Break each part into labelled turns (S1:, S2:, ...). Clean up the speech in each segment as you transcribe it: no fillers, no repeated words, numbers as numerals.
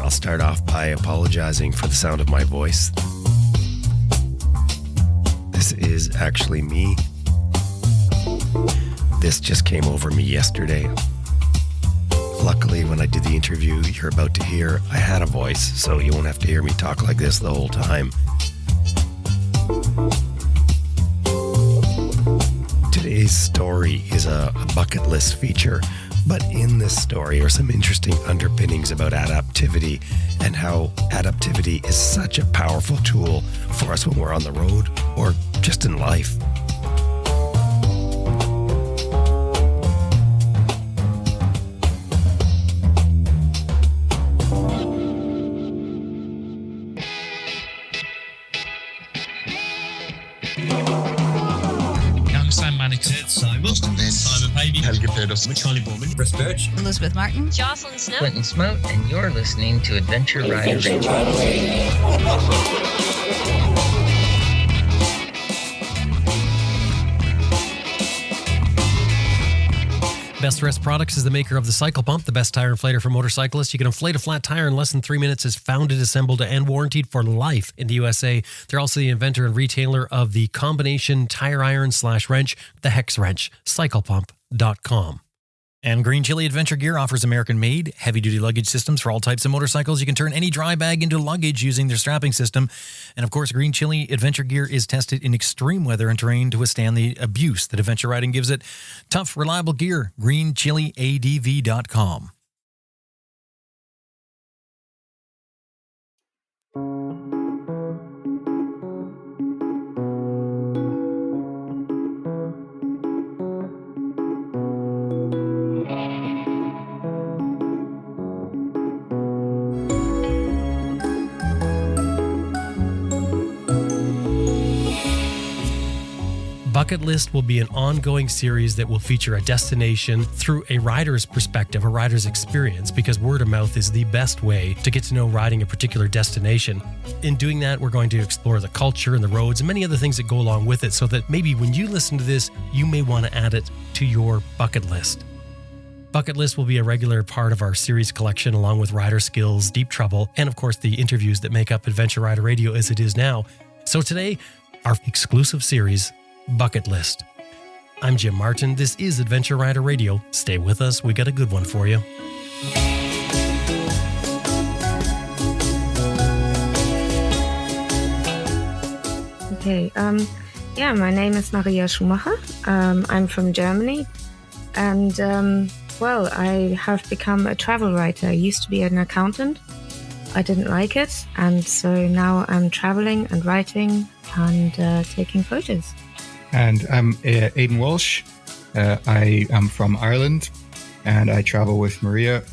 S1: I'll start off by apologizing for the sound of my voice. This is actually me. This just came over me yesterday. Luckily, when I did the interview you're about to hear, I had a voice, so you won't have to hear me talk like this the whole time. Today's story is a bucket list feature, but in this story are some interesting underpinnings about adaptivity and how adaptivity is such a powerful tool for us when we're on the road or just in life.
S2: Simon Pavey,
S3: Helge Pedersen,
S2: Charlie Borman,
S3: Chris Birch,
S4: Elizabeth Martin,
S5: Jocelyn Snow,
S6: Quentin Smote, and you're listening to Adventure Rider Radio.
S7: Best Rest Products is the maker of the Cycle Pump, the best tire inflator for motorcyclists. You can inflate a flat tire in less than 3 minutes. Is founded, assembled, and warranted for life in the USA. They're also the inventor and retailer of the combination tire iron / wrench, the Hex Wrench. CyclePump.com.
S8: And Green Chili Adventure Gear offers American-made, heavy-duty luggage systems for all types of motorcycles. You can turn any dry bag into luggage using their strapping system. And, of course, Green Chili Adventure Gear is tested in extreme weather and terrain to withstand the abuse that adventure riding gives it. Tough, reliable gear. GreenChiliADV.com.
S7: Bucket List will be an ongoing series that will feature a destination through a rider's perspective, a rider's experience, because word of mouth is the best way to get to know riding a particular destination. In doing that, we're going to explore the culture and the roads and many other things that go along with it, so that maybe when you listen to this, you may want to add it to your bucket list. Bucket List will be a regular part of our series collection, along with Rider Skills, Deep Trouble, and of course the interviews that make up Adventure Rider Radio as it is now. So today, our exclusive series, Bucket List. I'm Jim Martin. This is Adventure Rider Radio. Stay with us. We got a good one for you.
S4: Okay, my name is Maria Schumacher. I'm from Germany, and I have become a travel writer. I used to be an accountant. I didn't like it, and so now I'm traveling and writing and taking photos.
S3: and I'm Aidan Walsh. I am from Ireland, and I travel with Maria.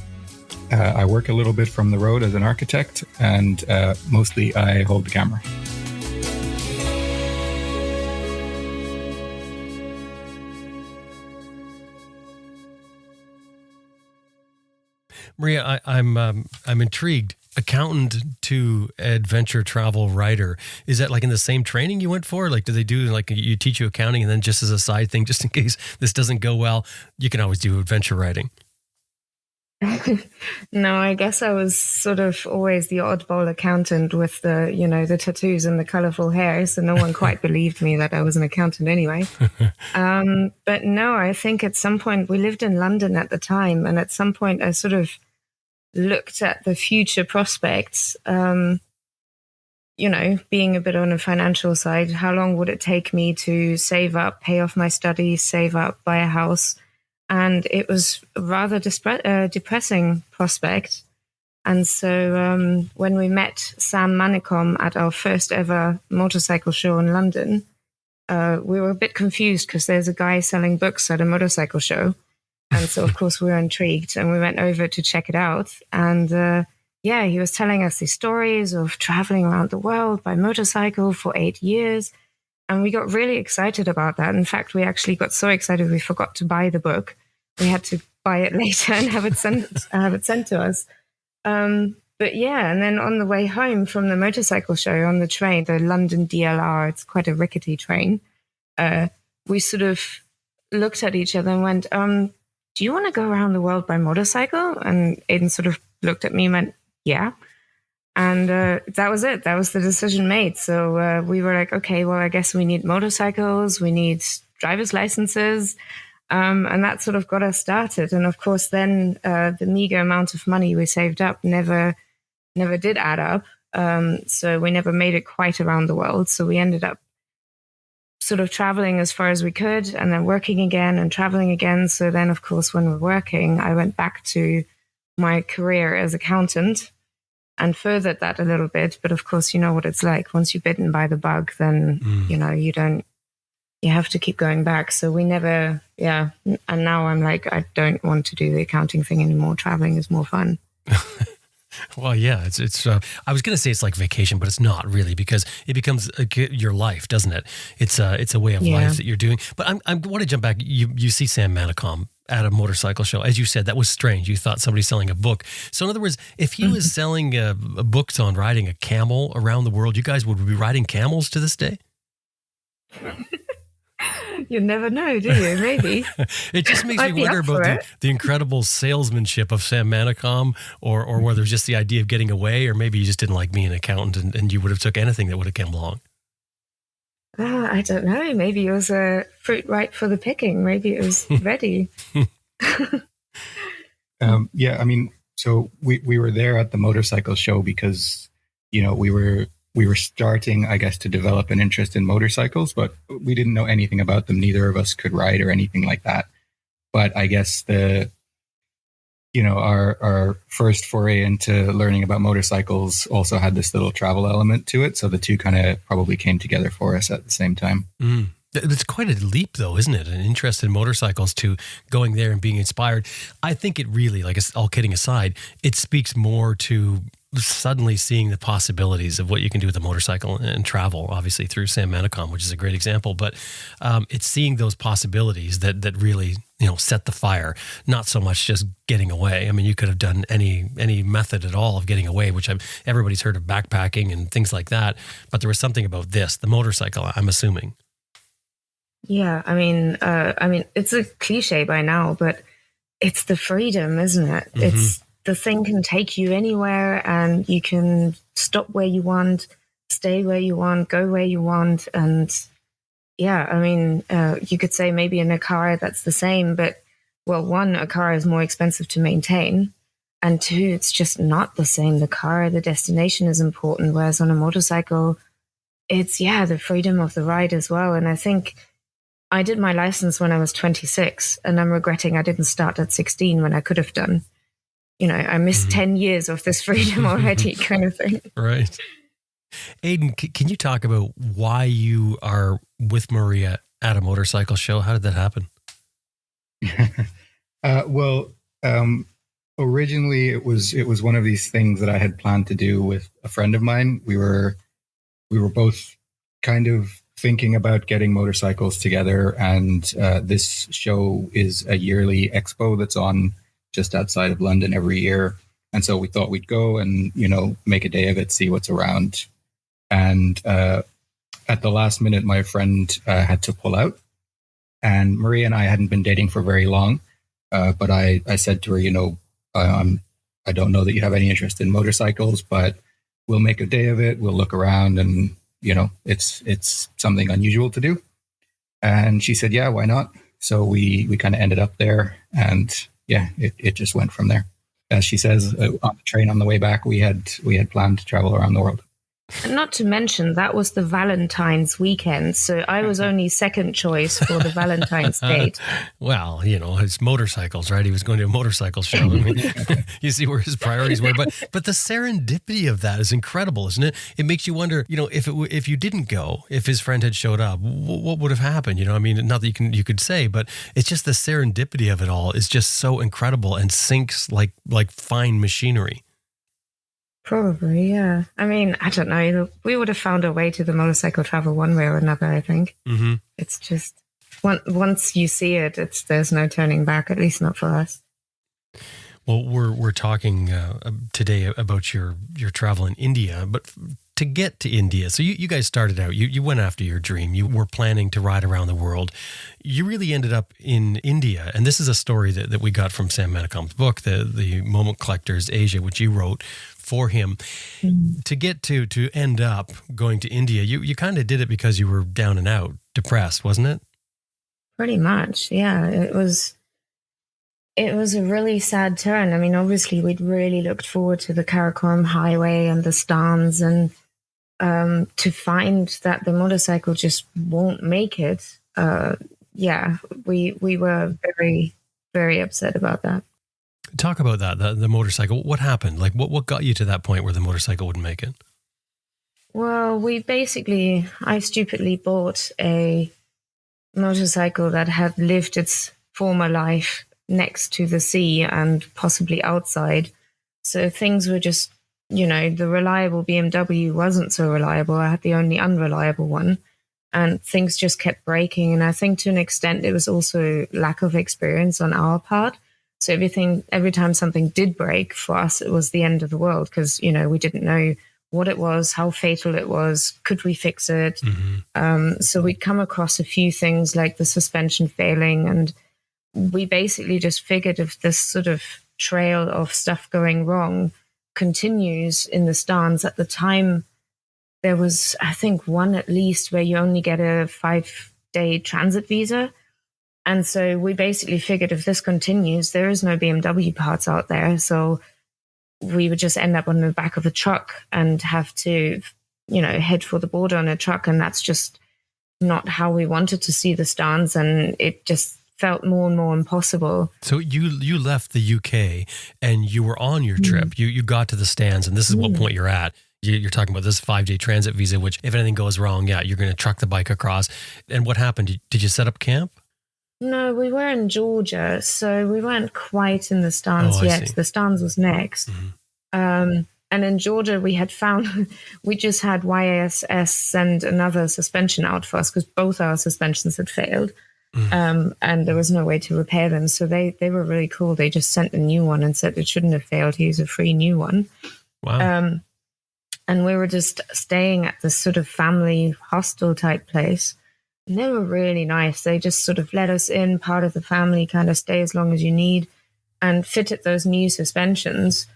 S3: I work a little bit from the road as an architect, and mostly I hold the camera.
S7: Maria, I'm intrigued. Accountant to adventure travel writer. Is that like in the same training you went for? Like, do they do like you teach you accounting, and then just as a side thing, just in case this doesn't go well, you can always do adventure writing?
S4: No, I guess I was sort of always the oddball accountant with the, the tattoos and the colorful hair. So no one quite believed me that I was an accountant anyway. But no, I think at some point, we lived in London at the time. And at some point I sort of looked at the future prospects, being a bit on a financial side. How long would it take me to save up, pay off my studies, save up, buy a house? And it was a rather depressing prospect. And so when we met Sam Manicom at our first ever motorcycle show in London, we were a bit confused because there's a guy selling books at a motorcycle show. And so, of course, we were intrigued and we went over to check it out. And he was telling us these stories of traveling around the world by motorcycle for 8 years. And we got really excited about that. In fact, we actually got so excited we forgot to buy the book. We had to buy it later and have it sent to us. And then on the way home from the motorcycle show on the train, the London DLR, it's quite a rickety train. We sort of looked at each other and went, do you want to go around the world by motorcycle? And Aidan sort of looked at me and went, yeah. And that was it. That was the decision made. So we were like, okay, well, I guess we need motorcycles, we need driver's licenses. And that sort of got us started. And of course, then the meager amount of money we saved up never did add up. So we never made it quite around the world. So we ended up sort of traveling as far as we could and then working again and traveling again. So then, of course, when we're working, I went back to my career as accountant and furthered that a little bit. But of course, you know what it's like. Once you're bitten by the bug, then, you have to keep going back. So we never, yeah. And now I'm like, I don't want to do the accounting thing anymore. Traveling is more fun.
S7: Well, yeah, it's. I was going to say it's like vacation, but it's not really, because it becomes your life, doesn't it? It's a way of life that you're doing. But I want to jump back. You see Sam Manicom at a motorcycle show. As you said, that was strange. You thought somebody selling a book. So in other words, if he was selling books on riding a camel around the world, you guys would be riding camels to this day?
S4: You never know, do you? Maybe.
S7: It just makes me wonder about the incredible salesmanship of Sam Manicom, or whether it's just the idea of getting away, or maybe you just didn't like being an accountant and you would have took anything that would have come along.
S4: I don't know. Maybe it was a fruit ripe for the picking. Maybe it was ready.
S3: Yeah, I mean, so we were there at the motorcycle show because, we were starting, I guess, to develop an interest in motorcycles, but we didn't know anything about them. Neither of us could ride or anything like that. But I guess our first foray into learning about motorcycles also had this little travel element to it. So the two kind of probably came together for us at the same time.
S7: Mm. It's quite a leap, though, isn't it? An interest in motorcycles to going there and being inspired. I think it really, like, all kidding aside, it speaks more to suddenly seeing the possibilities of what you can do with a motorcycle and travel, obviously through Sam Manicom, which is a great example. But it's seeing those possibilities that really, set the fire, not so much just getting away. I mean, you could have done any method at all of getting away, which everybody's heard of backpacking and things like that. But there was something about this, the motorcycle, I'm assuming.
S4: Yeah, I mean, it's a cliche by now, but it's the freedom, isn't it? Mm-hmm. It's the thing can take you anywhere, and you can stop where you want, stay where you want, go where you want. And yeah, I mean, you could say maybe in a car that's the same, but well, one, a car is more expensive to maintain. And two, it's just not the same. The destination is important. Whereas on a motorcycle, it's, the freedom of the ride as well. And I think I did my license when I was 26, and I'm regretting I didn't start at 16 when I could have done. I missed 10 years of this freedom already, kind of thing. Right.
S7: Aidan, can you talk about why you are with Maria at a motorcycle show? How did that happen?
S3: Originally it was one of these things that I had planned to do with a friend of mine. We were both kind of thinking about getting motorcycles together, and this show is a yearly expo that's on just outside of London every year. And so we thought we'd go and, make a day of it, see what's around. And at the last minute, my friend had to pull out. And Maria and I hadn't been dating for very long. But I said to her, I don't know that you have any interest in motorcycles, but we'll make a day of it. We'll look around, and, it's something unusual to do. And she said, yeah, why not? So we kind of ended up there, and it just went from there. As she says, on the train on the way back, we had planned to travel around the world.
S4: And not to mention, that was the Valentine's weekend. So I was only second choice for the Valentine's date.
S7: Well, it's motorcycles, right? He was going to a motorcycle show. I mean, you see where his priorities were. But the serendipity of that is incredible, isn't it? It makes you wonder, if you didn't go, if his friend had showed up, what would have happened? I mean, not that you could say, but it's just the serendipity of it all is just so incredible and syncs like fine machinery.
S4: Probably, yeah. I mean, I don't know. We would have found a way to the motorcycle travel one way or another, I think. Mm-hmm. It's just, once you see it, there's no turning back, at least not for us.
S7: Well, we're talking today about your travel in India, but to get to India. So you guys started out, you went after your dream. You were planning to ride around the world. You really ended up in India. And this is a story that we got from Sam Manicom's book, the Moment Collector's Asia, which you wrote for him. To get to end up going to India, you kind of did it because you were down and out, depressed, wasn't it?
S4: Pretty much, yeah. It was a really sad turn. I mean, obviously, we'd really looked forward to the Karakoram Highway and the Stans, and to find that the motorcycle just won't make it. We were very, very upset about that.
S7: Talk about that, the motorcycle. What happened? Like, what got you to that point where the motorcycle wouldn't make it?
S4: Well, I stupidly bought a motorcycle that had lived its former life next to the sea and possibly outside. So things were just, the reliable BMW wasn't so reliable. I had the only unreliable one, and things just kept breaking. And I think to an extent it was also lack of experience on our part. So every time something did break for us, it was the end of the world because, we didn't know what it was, how fatal it was, could we fix it? Mm-hmm. So we'd come across a few things like the suspension failing, and we basically just figured if this sort of trail of stuff going wrong continues in the Stans. At the time, there was, I think, one at least where you only get a 5-day transit visa. And so we basically figured if this continues, there is no BMW parts out there. So we would just end up on the back of a truck and have to, head for the border on a truck. And that's just not how we wanted to see the Stans. And it just felt more and more impossible.
S7: So you left the UK and you were on your trip. You got to the Stans, and this is what point you're at. You're talking about this 5-day transit visa, which if anything goes wrong, you're going to truck the bike across. And what happened? Did you set up camp?
S4: No, we were in Georgia, so we weren't quite in the Stans yet. The Stans was next. Mm-hmm. And in Georgia, we had found, we just had YASS send another suspension out for us because both our suspensions had failed. Mm-hmm. And there was no way to repair them. So they were really cool. They just sent a new one and said it shouldn't have failed. Here's a free new one.
S7: Wow.
S4: And we were just staying at this sort of family hostel type place. And they were really nice. They just sort of let us in, part of the family, kind of stay as long as you need, and fitted those new suspensions,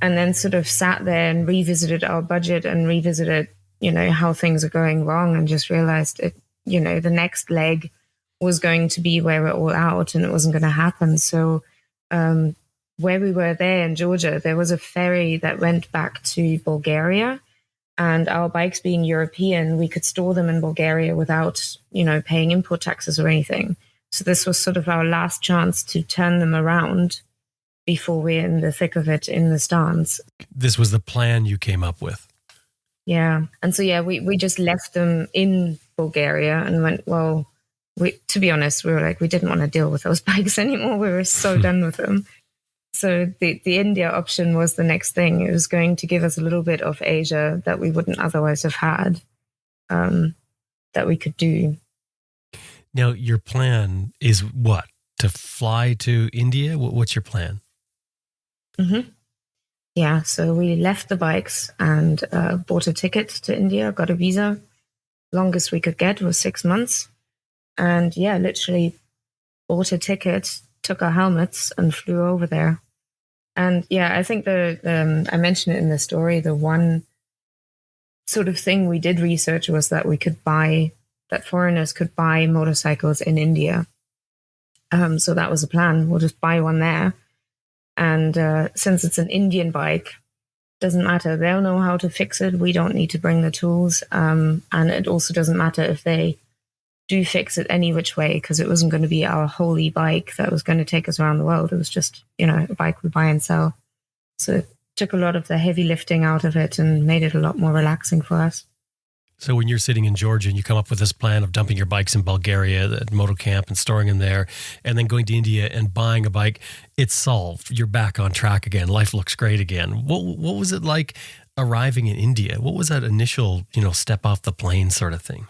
S4: and then sort of sat there and revisited our budget and revisited, how things are going wrong, and just realized it, the next leg was going to be where we're all out and it wasn't going to happen. So where we were there in Georgia, there was a ferry that went back to Bulgaria. And our bikes being European, we could store them in Bulgaria without, paying import taxes or anything. So this was sort of our last chance to turn them around before we're in the thick of it in the Stans.
S7: This was the plan you came up with.
S4: Yeah. And so, we just left them in Bulgaria and went, to be honest, we were like, we didn't want to deal with those bikes anymore. We were so done with them. So the India option was the next thing. It was going to give us a little bit of Asia that we wouldn't otherwise have had, that we could do.
S7: Now, your plan is what? To fly to India? What's your plan?
S4: Mm-hmm. Yeah, so we left the bikes and bought a ticket to India, got a visa. Longest we could get was 6 months. And literally bought a ticket, took our helmets and flew over there. And I think I mentioned it in the story, the one sort of thing we did research was that that foreigners could buy motorcycles in India. So that was a plan. We'll just buy one there. And since it's an Indian bike, doesn't matter. They'll know how to fix it. We don't need to bring the tools. And it also doesn't matter if they do fix it any which way, because it wasn't going to be our holy bike that was going to take us around the world. It was just, a bike we buy and sell. So it took a lot of the heavy lifting out of it and made it a lot more relaxing for us.
S7: So when you're sitting in Georgia and you come up with this plan of dumping your bikes in Bulgaria at Moto Camp and storing them there, and then going to India and buying a bike, it's solved. You're back on track again. Life looks great again. What was it like arriving in India? What was that initial, step off the plane sort of thing?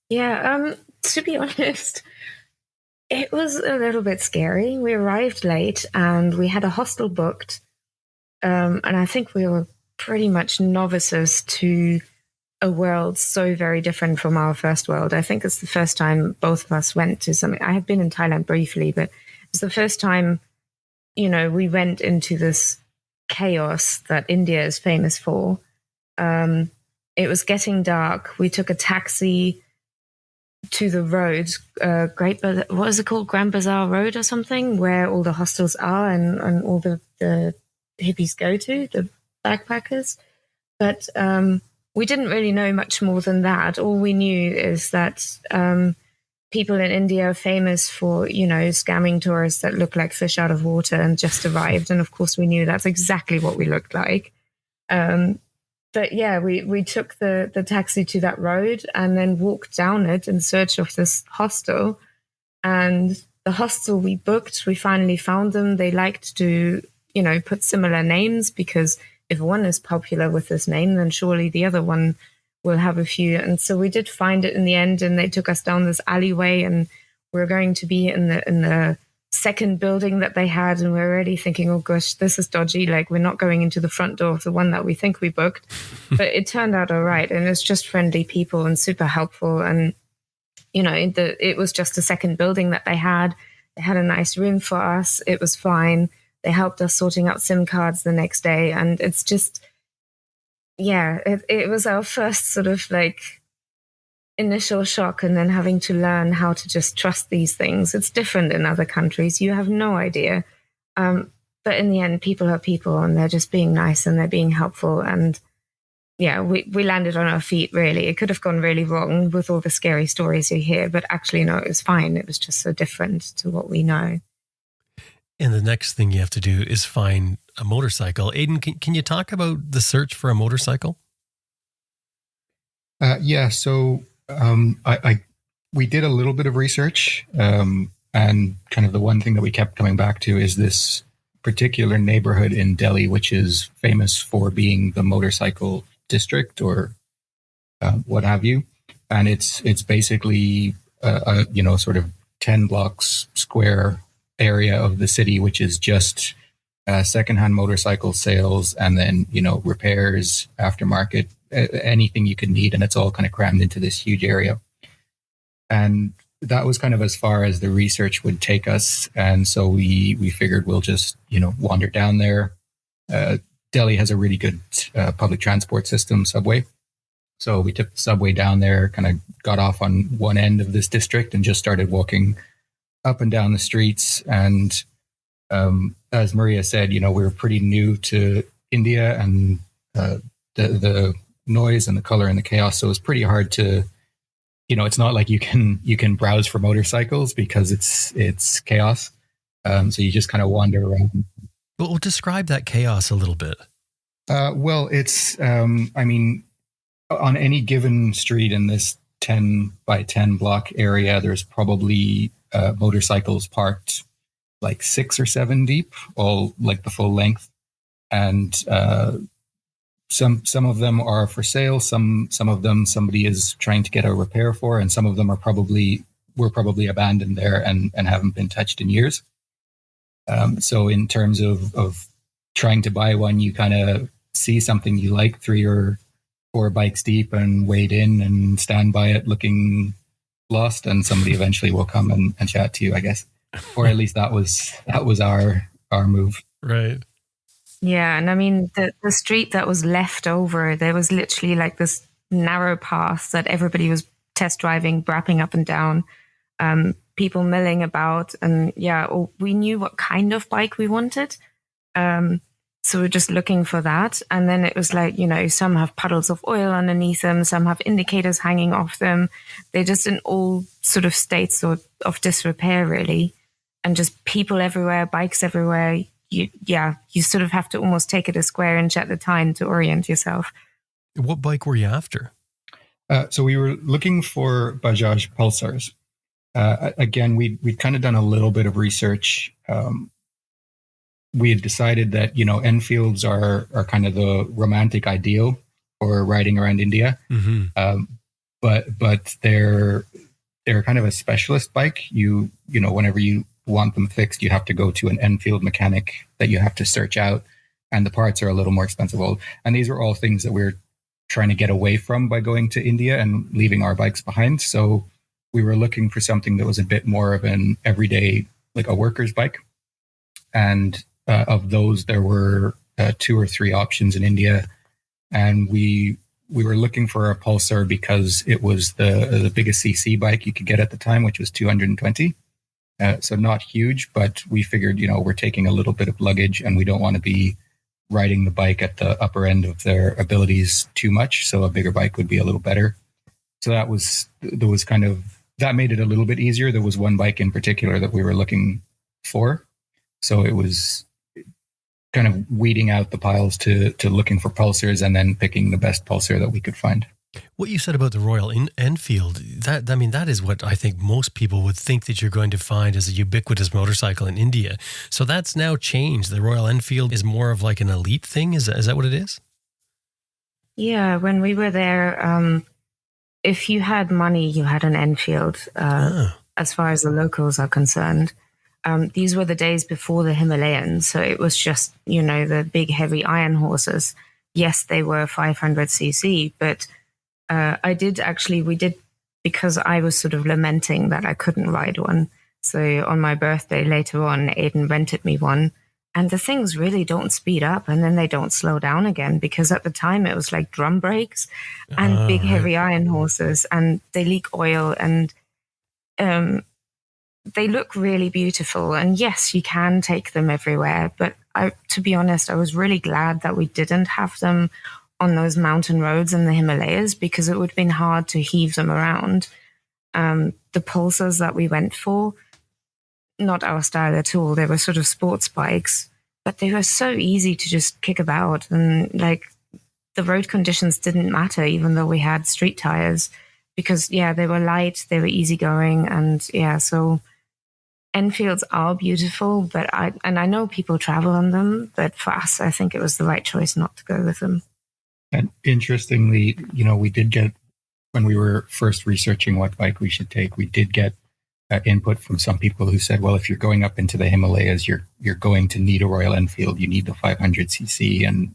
S4: To be honest, it was a little bit scary. We arrived late and we had a hostel booked. And I think we were pretty much novices to a world so very different from our first world. I think it's the first time both of us went to something. I had been in Thailand briefly, but it's the first time, we went into this chaos that India is famous for. It was getting dark. We took a taxi to the road, what is it called? Grand Bazaar Road or something, where all the hostels are and all the hippies go to, the backpackers. But we didn't really know much more than that. All we knew is that people in India are famous for, scamming tourists that look like fish out of water and just arrived. And of course, we knew that's exactly what we looked like. But yeah, we took the taxi to that road and then walked down it in search of this hostel. And the hostel we booked, we finally found them. They liked to, put similar names, because if one is popular with this name, then surely the other one will have a few. And so we did find it in the end, and they took us down this alleyway, and we were going to be in the second building that they had, and we were already thinking, oh gosh, this is dodgy, like we're not going into the front door of the one that we think we booked. But it turned out all right, and it's just friendly people and super helpful. And it was just a second building that they had a nice room for us. It was fine. They helped us sorting out SIM cards the next day, and it's just, it was our first sort of like initial shock, and then having to learn how to just trust these things. It's different in other countries. You have no idea. But in the end, people are people, and they're just being nice and they're being helpful. And yeah, we landed on our feet, really. It could have gone really wrong with all the scary stories you hear, but actually, no, it was fine. It was just so different to what we know.
S7: And the next thing you have to do is find a motorcycle. Aidan, can you talk about the search for a motorcycle?
S3: So we did a little bit of research, and kind of the one thing that we kept coming back to is this particular neighborhood in Delhi, which is famous for being the motorcycle district or what have you. And it's basically a sort of 10 blocks square area of the city, which is just secondhand motorcycle sales, and then repairs, aftermarket, anything you could need, and it's all kind of crammed into this huge area. And that was kind of as far as the research would take us. And so we figured we'll just wander down there. Delhi has a really good public transport system, subway. So we took the subway down there, kind of got off on one end of this district and just started walking up and down the streets. And as Maria said, we were pretty new to India, and the noise and the color and the chaos. So it was pretty hard to, it's not like you can browse for motorcycles because it's chaos. So you just kind of wander around.
S7: Well, describe that chaos a little bit.
S3: Well, it's, on any given street in this 10 by 10 block area, there's probably motorcycles parked like 6 or 7 deep, all like the full length. And some of them are for sale. Some of them somebody is trying to get a repair for, and some of them were probably abandoned there and haven't been touched in years. So in terms of trying to buy one, you kind of see something you like 3 or 4 bikes deep and wade in and stand by it looking lost, and somebody eventually will come and chat to you, I guess. Or at least that was our move.
S7: Right.
S4: Yeah, and the street that was left over, there was literally like this narrow path that everybody was test driving, brapping up and down, people milling about. And we knew what kind of bike we wanted. So we're just looking for that. And then it was like, some have puddles of oil underneath them, some have indicators hanging off them. They're just in all sort of states of disrepair, really. And just people everywhere, bikes everywhere. You sort of have to almost take it a square inch at a time to orient yourself.
S7: What bike were you after?
S3: So we were looking for Bajaj Pulsars. Again, we'd kind of done a little bit of research. We had decided that, Enfields are kind of the romantic ideal for riding around India. Mm-hmm. But they're kind of a specialist bike. Whenever you want them fixed, you have to go to an Enfield mechanic that you have to search out. and the parts are a little more expensive. And these were all things that we're trying to get away from by going to India and leaving our bikes behind. So we were looking for something that was a bit more of an everyday, like a worker's bike. And of those, there were 2 or 3 options in India. And we were looking for a Pulsar because it was the biggest CC bike you could get at the time, which was 220. So not huge, but we figured, we're taking a little bit of luggage and we don't want to be riding the bike at the upper end of their abilities too much. So a bigger bike would be a little better. So that made it a little bit easier. There was one bike in particular that we were looking for. So it was kind of weeding out the piles to looking for Pulsars and then picking the best Pulsar that we could find.
S7: What you said about the Royal Enfield, that is what I think most people would think that you're going to find as a ubiquitous motorcycle in India. So that's now changed. The Royal Enfield is more of like an elite thing. Is that what it is?
S4: Yeah, when we were there, if you had money, you had an Enfield, as far as the locals are concerned. These were the days before the Himalayan, so it was just, the big heavy iron horses. Yes, they were 500cc, but we did, because I was sort of lamenting that I couldn't ride one. So on my birthday later on, Aidan rented me one. And the things really don't speed up and then they don't slow down again, because at the time it was like drum brakes and big heavy iron horses, and they leak oil, and they look really beautiful. And yes, you can take them everywhere. But to be honest, I was really glad that we didn't have them on those mountain roads in the Himalayas, because it would have been hard to heave them around. The Pulsars that we went for, not our style at all. They were sort of sports bikes, but they were so easy to just kick about. And like the road conditions didn't matter, even though we had street tires, because they were light, they were easygoing. And so Enfields are beautiful, but I know people travel on them, but for us, I think it was the right choice not to go with them.
S3: And interestingly, we did get, when we were first researching what bike we should take, we did get input from some people who said, well, if you're going up into the Himalayas, you're going to need a Royal Enfield. You need the 500cc and,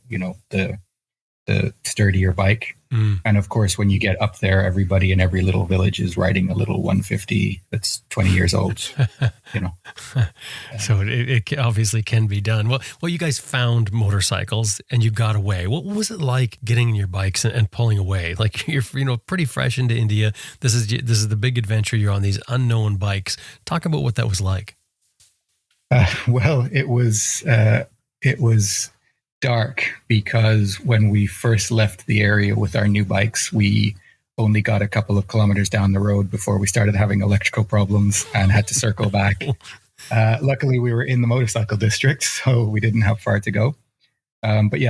S3: the sturdier bike. And of course, when you get up there, everybody in every little village is riding a little 150 that's 20 years old.
S7: So it obviously can be done. Well, you guys found motorcycles and you got away. What was it like getting in your bikes and pulling away? Like you're pretty fresh into India. This is the big adventure. You're on these unknown bikes. Talk about what that was like.
S3: Well, it was dark, because when we first left the area with our new bikes, we only got a couple of kilometers down the road before we started having electrical problems and had to circle back. Luckily, we were in the motorcycle district, so we didn't have far to go.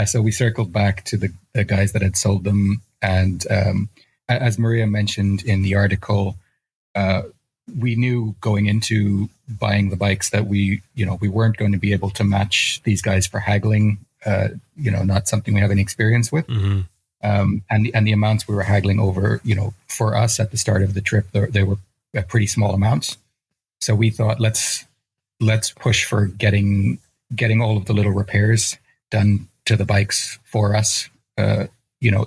S3: So we circled back to the guys that had sold them. And as Maria mentioned in the article, we knew going into buying the bikes that we weren't going to be able to match these guys for haggling. Not something we have any experience with. Mm-hmm. And the amounts we were haggling over, for us at the start of the trip, they were pretty small amounts. So we thought, let's push for getting all of the little repairs done to the bikes for us, in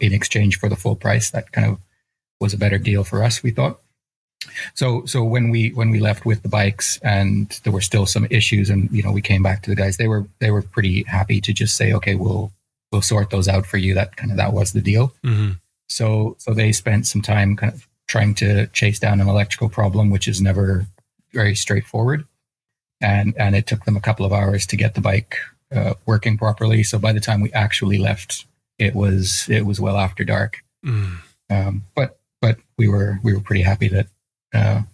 S3: exchange for the full price. That kind of was a better deal for us, we thought. So when we left with the bikes and there were still some issues, and we came back to the guys, they were pretty happy to just say, okay, we'll sort those out for you. That was the deal. Mm-hmm. So they spent some time kind of trying to chase down an electrical problem, which is never very straightforward. And it took them a couple of hours to get the bike working properly. So by the time we actually left, it was well after dark. Mm. But we were pretty happy that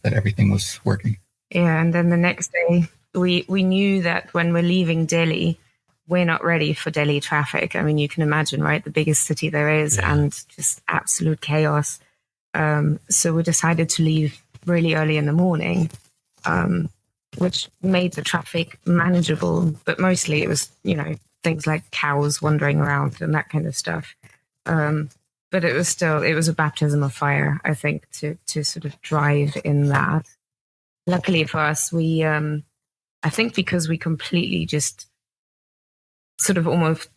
S3: everything was working.
S4: Yeah, and then the next day, we knew that when we're leaving Delhi, we're not ready for Delhi traffic. I mean, you can imagine, right? The biggest city there is, and just absolute chaos. So we decided to leave really early in the morning, which made the traffic manageable. But mostly it was, things like cows wandering around and that kind of stuff. But it was a baptism of fire, I think, to sort of drive in that. Luckily for us, I think because we completely just sort of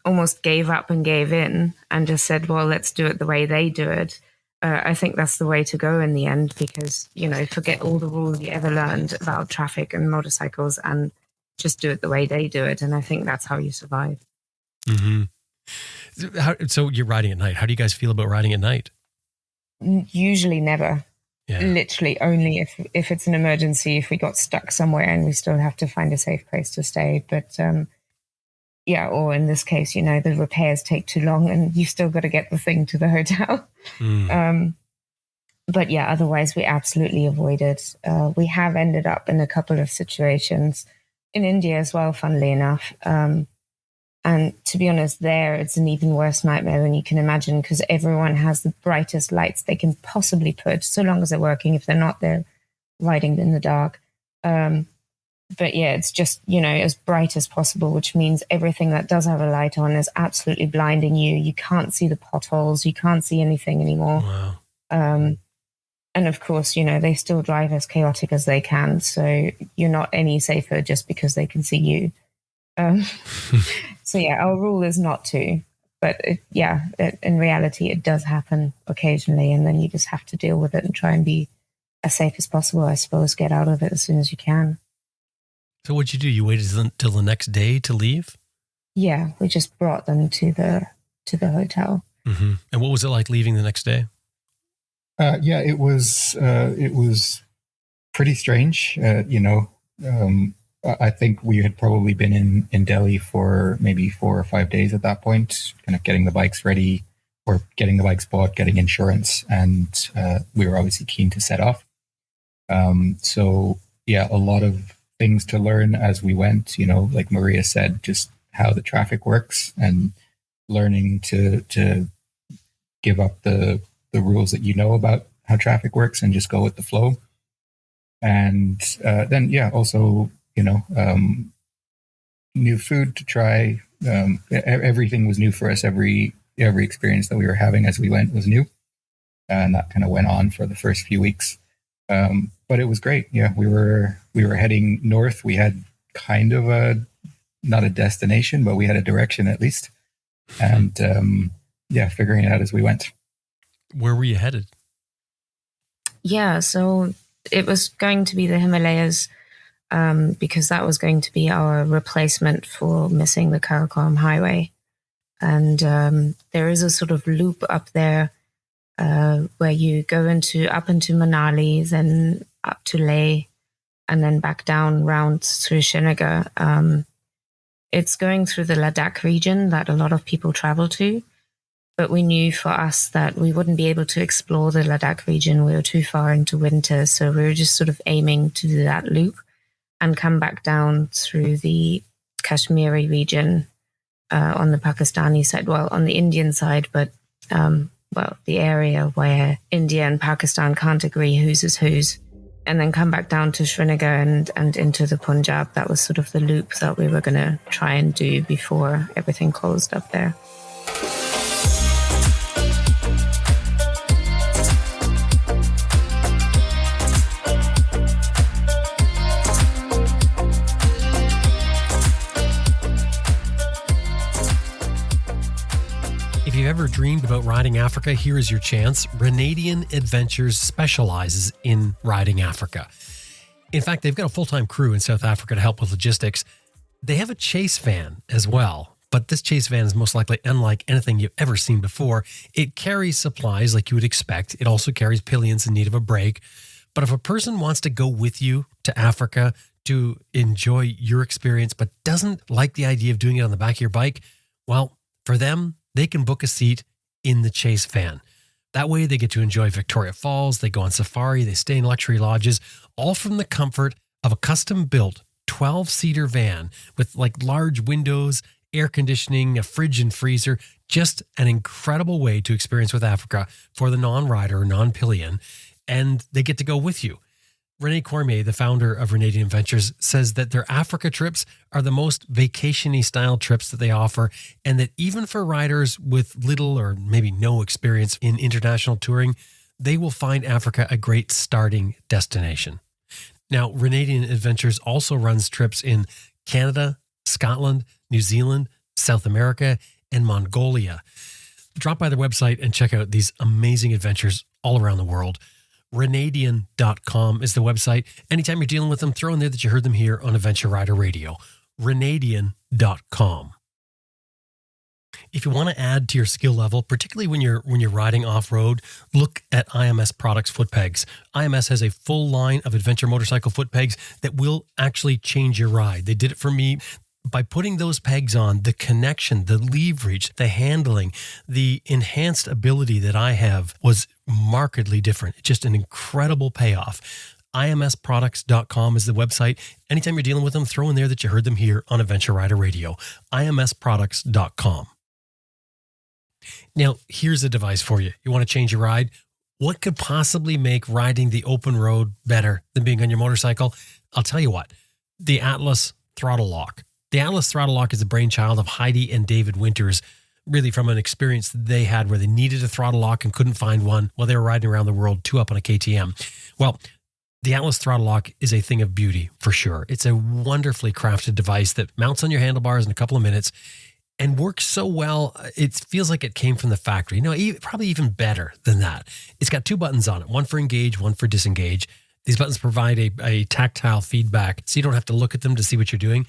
S4: almost gave up and gave in and just said, well, let's do it the way they do it. I think that's the way to go in the end, because, forget all the rules you ever learned about traffic and motorcycles and just do it the way they do it. And I think that's how you survive.
S7: Mm-hmm. So you're riding at night. How do you guys feel about riding at night?
S4: Usually never.
S7: Yeah.
S4: Literally only if it's an emergency, if we got stuck somewhere and we still have to find a safe place to stay. But or in this case, the repairs take too long and you've still got to get the thing to the hotel. But yeah, otherwise we absolutely avoid it. We have ended up in a couple of situations in India as well, funnily enough. And to be honest, there it's an even worse nightmare than you can imagine, because everyone has the brightest lights they can possibly put, so long as they're working. If they're not, they're riding in the dark. But yeah, it's just, as bright as possible, which means everything that does have a light on is absolutely blinding you. You can't see the potholes. You can't see anything anymore.
S7: Wow.
S4: And of course, they still drive as chaotic as they can. So you're not any safer just because they can see you. So yeah, our rule is not to, but in reality, it does happen occasionally. And then you just have to deal with it and try and be as safe as possible, I suppose. Get out of it as soon as you can.
S7: So what'd you do? You waited until the next day to leave?
S4: Yeah, we just brought them to the hotel.
S7: Mm-hmm. And what was it like leaving the next day?
S3: It was pretty strange. I think we had probably been in Delhi for maybe 4 or 5 days at that point, kind of getting the bikes ready or getting the bikes bought, getting insurance, and we were obviously keen to set off. So yeah, a lot of things to learn as we went, like Maria said, just how the traffic works and learning to give up the rules that about how traffic works and just go with the flow. And then, also, new food to try. Everything was new for us. Every experience that we were having as we went was new. And that kind of went on for the first few weeks. But it was great. Yeah, we were heading north. We had kind of not a destination, but we had a direction at least. And figuring it out as we went.
S7: Where were you headed?
S4: Yeah, so it was going to be the Himalayas, because that was going to be our replacement for missing the Karakoram highway. And there is a sort of loop up there where you go up into Manali, then up to Leh, and then back down round through Srinagar. It's going through the Ladakh region that a lot of people travel to. But we knew for us that we wouldn't be able to explore the Ladakh region. We were too far into winter. So we were just sort of aiming to do that loop and come back down through the Kashmiri region on the Pakistani side, well, on the Indian side, but the area where India and Pakistan can't agree whose is whose, and then come back down to Srinagar and into the Punjab. That was sort of the loop that we were going to try and do before everything closed up there.
S7: If you've ever dreamed about riding Africa, here is your chance. Renadian Adventures specializes in riding Africa. In fact, they've got a full-time crew in South Africa to help with logistics. They have a chase van as well, but this chase van is most likely unlike anything you've ever seen before. It carries supplies like you would expect. It also carries pillions in need of a break. But if a person wants to go with you to Africa to enjoy your experience, but doesn't like the idea of doing it on the back of your bike, well, for them, they can book a seat in the chase van. That way they get to enjoy Victoria Falls, they go on safari, they stay in luxury lodges, all from the comfort of a custom-built 12-seater van with like large windows, air conditioning, a fridge and freezer. Just an incredible way to experience with Africa for the non-rider, non-pillion, and they get to go with you. Renee Cormier, the founder of Renadian Adventures, says that their Africa trips are the most vacation-y style trips that they offer, and that even for riders with little or maybe no experience in international touring, they will find Africa a great starting destination. Now, Renadian Adventures also runs trips in Canada, Scotland, New Zealand, South America, and Mongolia. Drop by their website and check out these amazing adventures all around the world. Renadian.com is the website. Anytime you're dealing with them, throw in there that you heard them here on Adventure Rider Radio. Renadian.com. If you want to add to your skill level, particularly when you're riding off-road, look at IMS Products foot pegs. IMS has a full line of adventure motorcycle foot pegs that will actually change your ride. They did it for me. By putting those pegs on, the connection, the leverage, the handling, the enhanced ability that I have was markedly different. It's just an incredible payoff. IMSproducts.com is the website. Anytime you're dealing with them, throw in there that you heard them here on Adventure Rider Radio. IMSproducts.com. Now, here's a device for you. You want to change your ride? What could possibly make riding the open road better than being on your motorcycle? I'll tell you what, the Atlas Throttle Lock. The Atlas Throttle Lock is the brainchild of Heidi and David Winters, really from an experience that they had where they needed a throttle lock and couldn't find one while they were riding around the world, 2 up on a KTM. Well, the Atlas Throttle Lock is a thing of beauty, for sure. It's a wonderfully crafted device that mounts on your handlebars in a couple of minutes and works so well, it feels like it came from the factory. No, probably even better than that. It's got 2 buttons on it, one for engage, one for disengage. These buttons provide a tactile feedback, so you don't have to look at them to see what you're doing.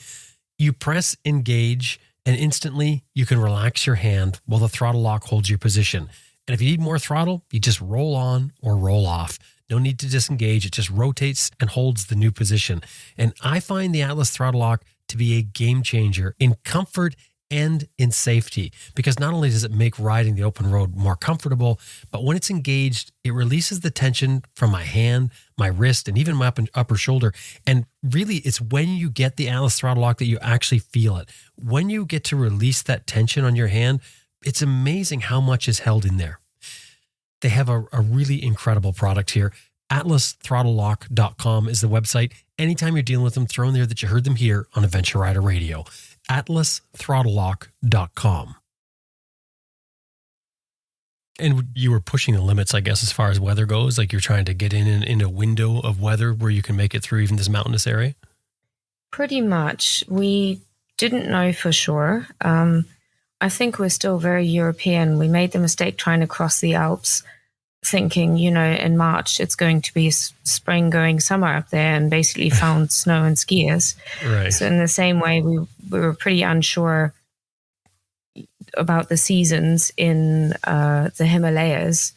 S7: You press engage, and instantly you can relax your hand while the throttle lock holds your position. And if you need more throttle, you just roll on or roll off. No need to disengage. It just rotates and holds the new position. And I find the Atlas Throttle Lock to be a game changer in comfort and in safety, because not only does it make riding the open road more comfortable, but when it's engaged, it releases the tension from my hand, my wrist, and even my upper shoulder. And really, it's when you get the Atlas Throttle Lock that you actually feel it. When you get to release that tension on your hand, it's amazing how much is held in there. They have a really incredible product here. AtlasThrottleLock.com is the website. Anytime you're dealing with them, throw in there that you heard them here on Adventure Rider Radio. AtlasThrottleLock.com. And you were pushing the limits, I guess, as far as weather goes. Like you're trying to get in a window of weather where you can make it through even this mountainous area?
S4: Pretty much. We didn't know for sure. I think we're still very European. We made the mistake trying to cross the Alps, thinking, in March it's going to be spring going summer up there, and basically found snow and skiers.
S7: Right.
S4: So in the same way, we were pretty unsure about the seasons in the Himalayas.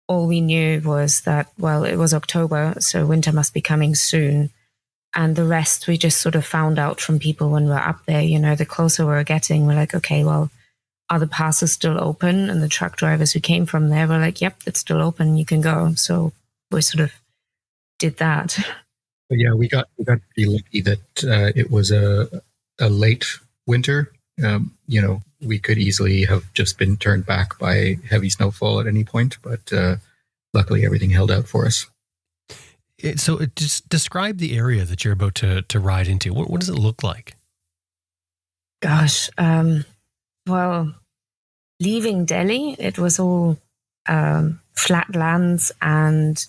S4: All we knew was that, well, it was October, so winter must be coming soon. And the rest we just sort of found out from people when we're up there. The closer we're getting, we're like, okay, well, are the passes still open? And the truck drivers who came from there were like, yep, it's still open, you can go. So we sort of did that.
S3: But yeah, we got pretty lucky that it was a late winter. We could easily have just been turned back by heavy snowfall at any point, but luckily everything held out for us.
S7: So just describe the area that you're about to ride into. What does it look like?
S4: Gosh, well, leaving Delhi, it was all flat lands and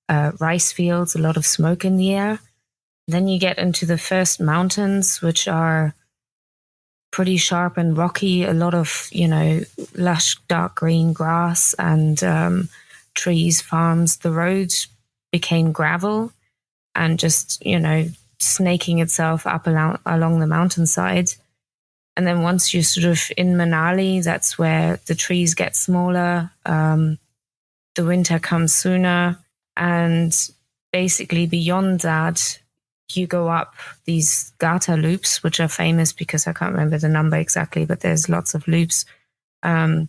S4: rice fields, a lot of smoke in the air. Then you get into the first mountains, which are pretty sharp and rocky, a lot of, lush dark green grass and trees, farms. The roads became gravel and just, snaking itself up along the mountainside. And then once you're sort of in Manali, that's where the trees get smaller. The winter comes sooner. And basically beyond that, you go up these Gata loops, which are famous because I can't remember the number exactly, but there's lots of loops. And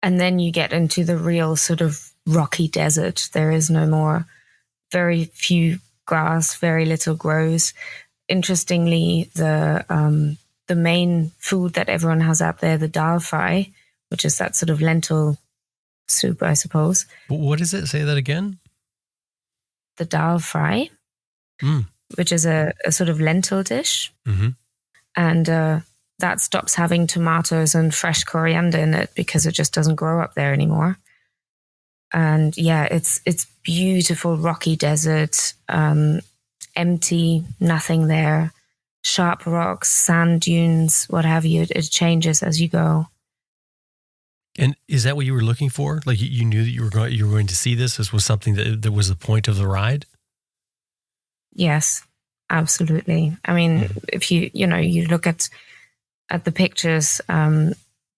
S4: then you get into the real sort of rocky desert. There is no more, very few grass, very little grows. Interestingly, the main food that everyone has up there, the dal fry, which is that sort of lentil soup, I suppose.
S7: What is it? Say that again.
S4: The dal fry, which is a sort of lentil dish. Mm-hmm. And that stops having tomatoes and fresh coriander in it because it just doesn't grow up there anymore. And yeah, it's beautiful rocky desert, empty, nothing there. sharp rocks, sand dunes, what have you. It changes as you go.
S7: And is that what you were looking for? Like you knew that you were going to see this? This was something that was the point of the ride?
S4: Yes, absolutely. I mean, if you look at the pictures,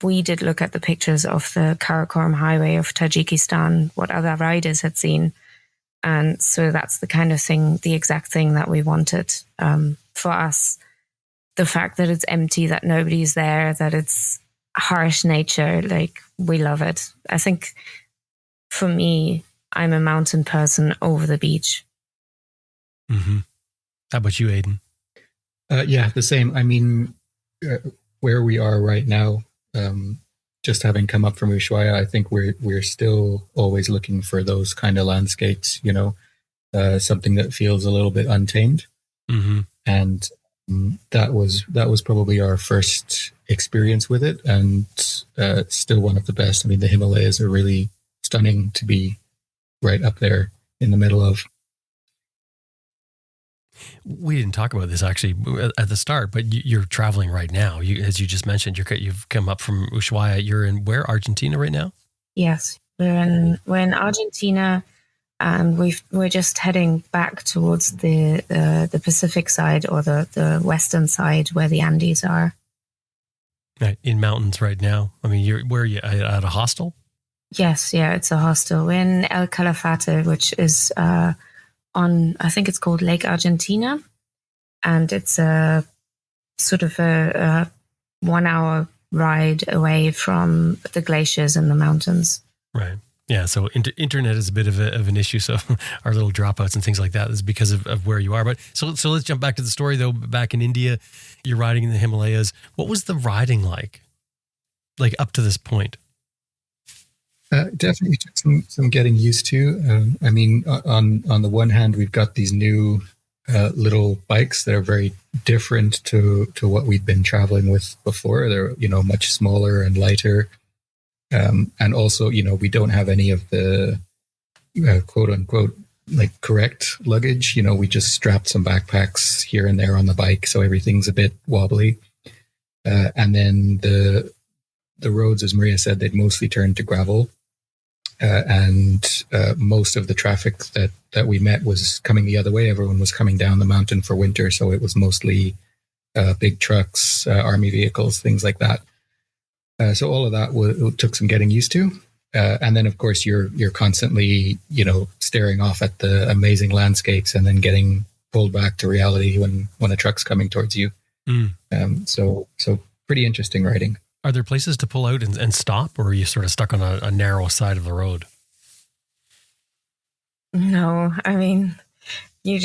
S4: we did look at the pictures of the Karakoram Highway of Tajikistan, what other riders had seen. And so that's the kind of thing, the exact thing that we wanted. For us, the fact that it's empty, that nobody's there, that it's harsh nature, like we love it. I think for me, I'm a mountain person over the beach.
S7: Mm-hmm. How about you, Aidan?
S3: Yeah, the same. I mean, where we are right now, just having come up from Ushuaia, I think we're still always looking for those kind of landscapes, something that feels a little bit untamed.
S7: Mm-hmm.
S3: And that was probably our first experience with it, and still one of the best. I mean, the Himalayas are really stunning to be right up there in the middle of.
S7: We didn't talk about this actually at the start, but you're traveling right now. As you just mentioned, you've come up from Ushuaia. You're in where? Argentina right now?
S4: Yes, we're in Argentina, and we're just heading back towards the Pacific side, or the western side where the Andes are.
S7: Right, in mountains right now. I mean, where are you at a hostel?
S4: Yes, yeah, it's a hostel. We're in El Calafate, which is on, I think it's called Lake Argentina, and it's a sort of a 1 hour ride away from the glaciers and the mountains.
S7: Right. Yeah. So internet is a bit of an issue. So our little dropouts and things like that is because of where you are. But so let's jump back to the story though. Back in India, you're riding in the Himalayas. What was the riding like up to this point?
S3: Definitely took some getting used to. I mean, on the one hand, we've got these new little bikes that are very different to what we'd been traveling with before. They're much smaller and lighter, and also we don't have any of the quote unquote like correct luggage. We just strapped some backpacks here and there on the bike, so everything's a bit wobbly. And then the roads, as Maria said, they'd mostly turned to gravel. And most of the traffic that we met was coming the other way. Everyone was coming down the mountain for winter, so it was mostly big trucks, army vehicles, things like that. So all of that took some getting used to. And then, of course, you're constantly, staring off at the amazing landscapes and then getting pulled back to reality when a truck's coming towards you. So pretty interesting riding.
S7: Are there places to pull out and stop, or are you sort of stuck on a narrow side of the road?
S4: No, I mean, you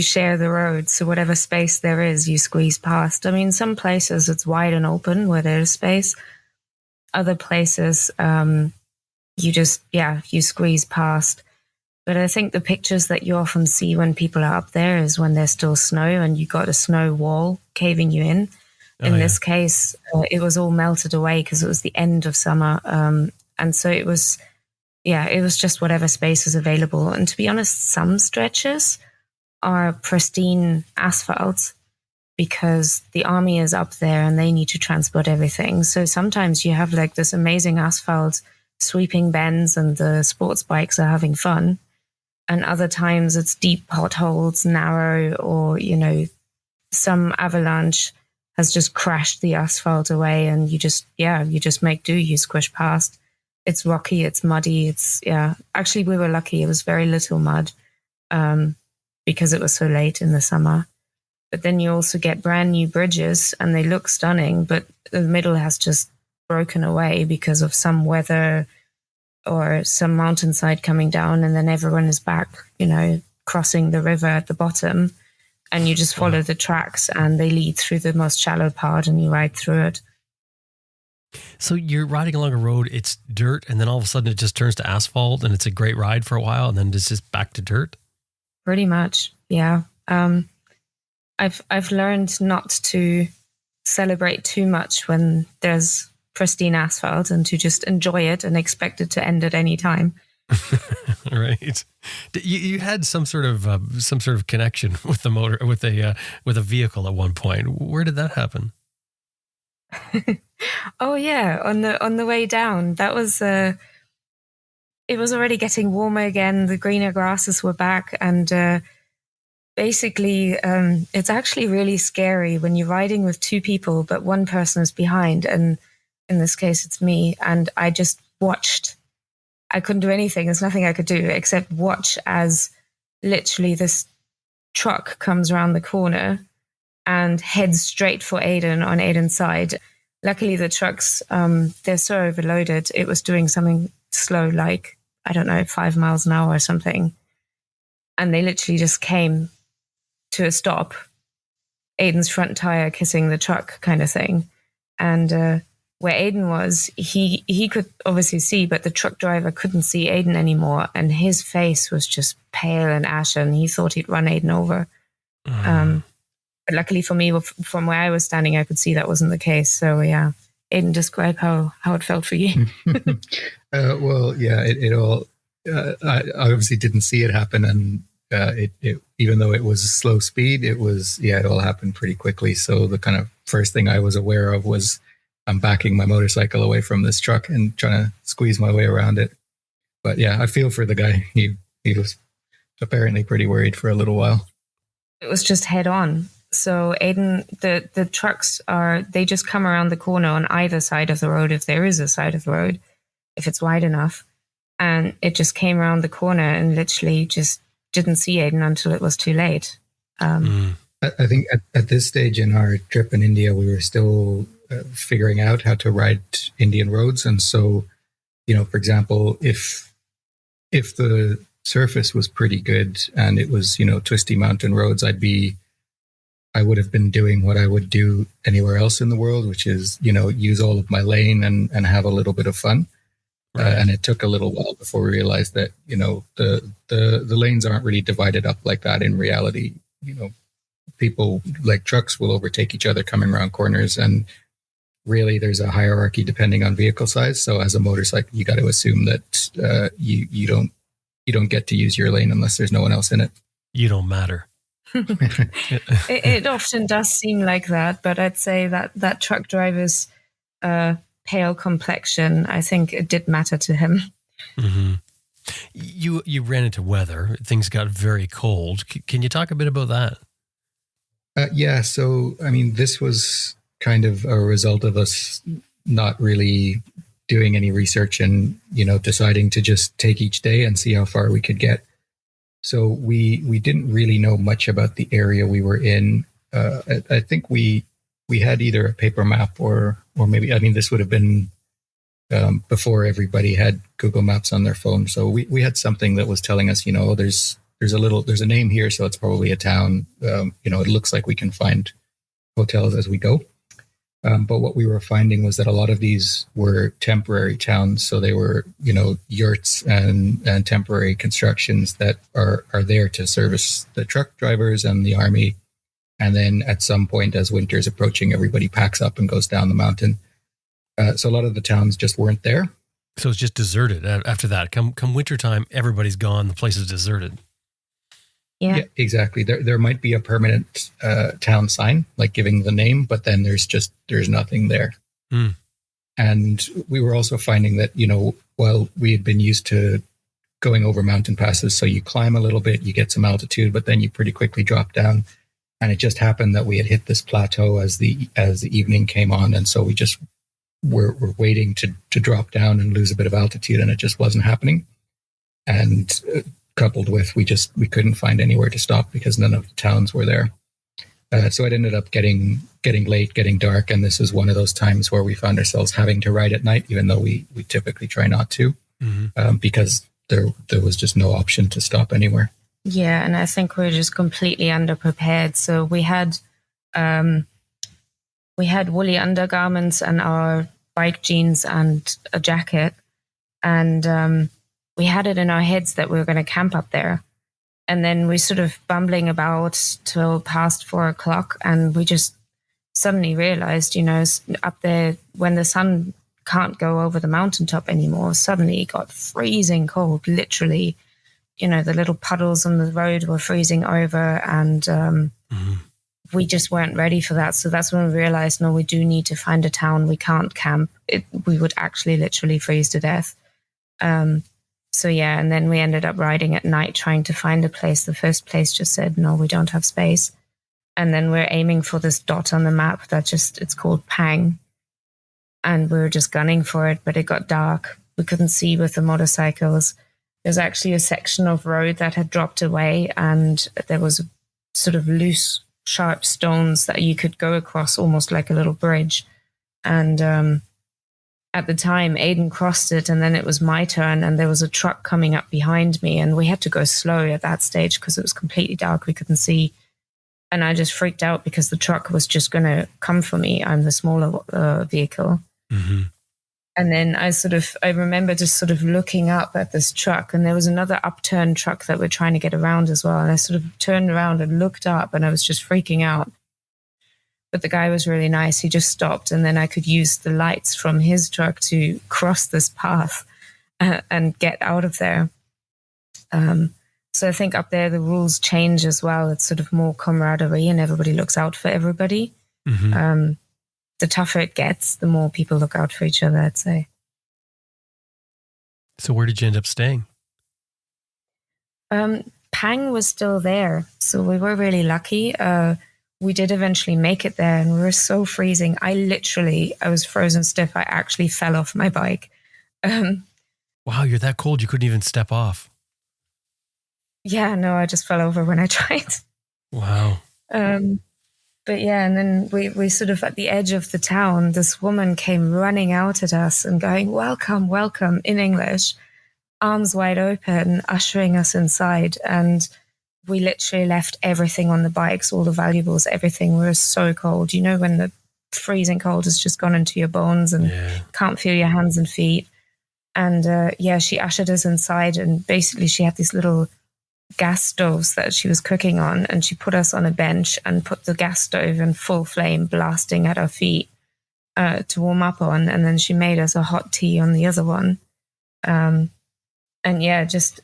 S4: share the road. So whatever space there is, you squeeze past. I mean, some places it's wide and open where there's space. Other places, you squeeze past. But I think the pictures that you often see when people are up there is when there's still snow and you got a snow wall caving you in. In this case, it was all melted away because it was the end of summer. And so it was just whatever space is available. And to be honest, some stretches are pristine asphalt because the army is up there and they need to transport everything. So sometimes you have like this amazing asphalt sweeping bends and the sports bikes are having fun. And other times it's deep potholes, narrow, or, some avalanche has just crashed the asphalt away and you just make do, you squish past. It's rocky, it's muddy, actually we were lucky, it was very little mud because it was so late in the summer. But then you also get brand new bridges and they look stunning, but the middle has just broken away because of some weather or some mountainside coming down, and then everyone is back, crossing the river at the bottom. And you just follow the tracks and they lead through the most shallow part and you ride through it.
S7: So you're riding along a road, it's dirt, and then all of a sudden it just turns to asphalt and it's a great ride for a while and then it's just back to dirt?
S4: Pretty much, yeah. I've learned not to celebrate too much when there's pristine asphalt and to just enjoy it and expect it to end at any time.
S7: Right. You had some sort of connection with the motor with a vehicle at one point. Where did that happen?
S4: Oh yeah, on the way down. That was it was already getting warmer again. The greener grasses were back, and basically, it's actually really scary when you're riding with two people, but one person is behind, and in this case, it's me. And I just watched. I couldn't do anything. There's nothing I could do except watch as literally this truck comes around the corner and heads straight for Aidan on Aidan's side. Luckily, the trucks, they're so overloaded. It was doing something slow, like, I don't know, 5 miles an hour or something. And they literally just came to a stop, Aidan's front tire kissing the truck kind of thing. And where Aidan was, he could obviously see, but the truck driver couldn't see Aidan anymore. And his face was just pale and ashen. He thought he'd run Aidan over. But luckily for me, from where I was standing, I could see that wasn't the case. So yeah, Aidan, describe how it felt for you.
S3: Well, yeah, it all, I obviously didn't see it happen. And it even though it was slow speed, it all happened pretty quickly. So the kind of first thing I was aware of was I'm backing my motorcycle away from this truck and trying to squeeze my way around it. But yeah, I feel for the guy. He was apparently pretty worried for a little while.
S4: It was just head on. So Aidan, the trucks they just come around the corner on either side of the road, if there is a side of the road, if it's wide enough. And it just came around the corner and literally just didn't see Aidan until it was too late.
S3: I think at this stage in our trip in India, we were still figuring out how to ride Indian roads. And so, for example, if the surface was pretty good and it was, twisty mountain roads, I would have been doing what I would do anywhere else in the world, which is, use all of my lane and have a little bit of fun. Right. And it took a little while before we realized that, the lanes aren't really divided up like that in reality. People like trucks will overtake each other coming around corners, and really there's a hierarchy depending on vehicle size. So as a motorcycle, you got to assume that you don't get to use your lane unless there's no one else in it.
S7: You don't matter.
S4: It often does seem like that, but I'd say that truck driver's pale complexion, I think it did matter to him.
S7: Mm-hmm. You ran into weather. Things got very cold. Can you talk a bit about that?
S3: Yeah. So, I mean, this was kind of a result of us not really doing any research and, deciding to just take each day and see how far we could get. So we didn't really know much about the area we were in. I think we had either a paper map or maybe, this would have been before everybody had Google Maps on their phone. So we had something that was telling us, there's a name here, so it's probably a town. It looks like we can find hotels as we go. But what we were finding was that a lot of these were temporary towns. So they were, yurts and temporary constructions that are there to service the truck drivers and the army. And then at some point, as winter's approaching, everybody packs up and goes down the mountain. So a lot of the towns just weren't there.
S7: So it's just deserted after that. Come wintertime, everybody's gone. The place is deserted.
S4: Yeah,
S3: exactly. There might be a permanent town sign, like giving the name, but then there's nothing there. Mm. And we were also finding that, while we had been used to going over mountain passes, so you climb a little bit, you get some altitude, but then you pretty quickly drop down. And it just happened that we had hit this plateau as the evening came on, and so we just were waiting to drop down and lose a bit of altitude, and it just wasn't happening. And coupled with we couldn't find anywhere to stop because none of the towns were there. So it ended up getting late, getting dark, and this is one of those times where we found ourselves having to ride at night, even though we typically try not to, because there was just no option to stop anywhere.
S4: Yeah, and I think we're just completely underprepared. So we had woolly undergarments and our bike jeans and a jacket, and we had it in our heads that we were going to camp up there. And then we sort of bumbling about till past 4:00, and we just suddenly realized, up there when the sun can't go over the mountaintop anymore. Suddenly it got freezing cold, literally. The little puddles on the road were freezing over, and we just weren't ready for that. So that's when we realized, no, we do need to find a town. We can't camp. We would actually literally freeze to death. So yeah, and then we ended up riding at night trying to find a place. The first place just said, no, we don't have space. And then we're aiming for this dot on the map it's called Pang. And we were just gunning for it, but it got dark. We couldn't see with the motorcycles. There's actually a section of road that had dropped away, and there was sort of loose, sharp stones that you could go across almost like a little bridge. And at the time, Aidan crossed it, and then it was my turn, and there was a truck coming up behind me, and we had to go slow at that stage because it was completely dark. We couldn't see. And I just freaked out because the truck was just going to come for me. I'm the smaller vehicle.
S7: Mm-hmm.
S4: And then I remember just sort of looking up at this truck, and there was another upturned truck that we're trying to get around as well. And I sort of turned around and looked up, and I was just freaking out. But the guy was really nice. He just stopped, and then I could use the lights from his truck to cross this path and get out of there. So I think up there, the rules change as well. It's sort of more camaraderie, and everybody looks out for everybody.
S7: Mm-hmm.
S4: The tougher it gets, the more people look out for each other, I'd say.
S7: So where did you end up staying?
S4: Pang was still there, so we were really lucky. We did eventually make it there, and we were so freezing. I was frozen stiff. I actually fell off my bike.
S7: Wow, you're that cold you couldn't even step off.
S4: Yeah, no, I just fell over when I tried.
S7: Wow.
S4: But yeah, and then we sort of at the edge of the town, this woman came running out at us and going, welcome, welcome, in English, arms wide open, ushering us inside. And we literally left everything on the bikes, all the valuables, everything. We were so cold. When the freezing cold has just gone into your bones and can't feel your hands and feet. And she ushered us inside, and basically she had these little gas stoves that she was cooking on, and she put us on a bench and put the gas stove in full flame blasting at our feet to warm up on, and then she made us a hot tea on the other one.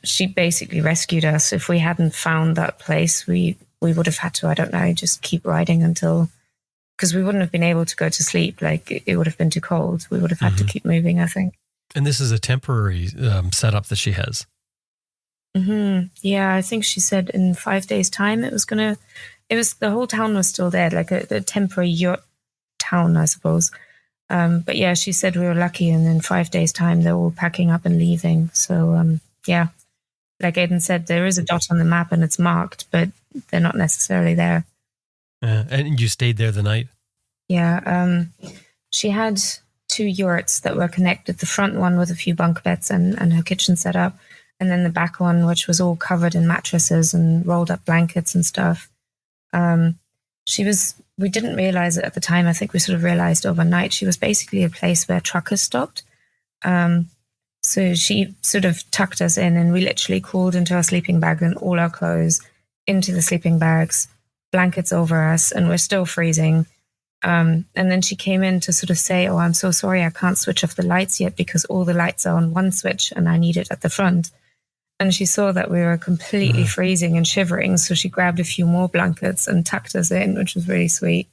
S4: She basically rescued us. If we hadn't found that place, we would have had to, I don't know, just keep riding because we wouldn't have been able to go to sleep. Like, it would have been too cold. We would have had to keep moving, I think.
S7: And this is a temporary setup that she has.
S4: Mm-hmm. Yeah, I think she said in 5 days' time the whole town was still there, like a temporary yacht town, I suppose. But yeah, she said we were lucky, and in 5 days' time they're all packing up and leaving. So like Aidan said, there is a dot on the map and it's marked, but they're not necessarily there.
S7: And you stayed there the night?
S4: Yeah, she had 2 yurts that were connected. The front one with a few bunk beds and her kitchen set up. And then the back one, which was all covered in mattresses and rolled up blankets and stuff. We didn't realize it at the time. I think we sort of realized overnight. She was basically a place where truckers stopped. So she sort of tucked us in, and we literally crawled into our sleeping bag and all our clothes into the sleeping bags, blankets over us, and we're still freezing. And then she came in to sort of say, oh, I'm so sorry, I can't switch off the lights yet because all the lights are on one switch and I need it at the front. And she saw that we were completely freezing and shivering. So she grabbed a few more blankets and tucked us in, which was really sweet.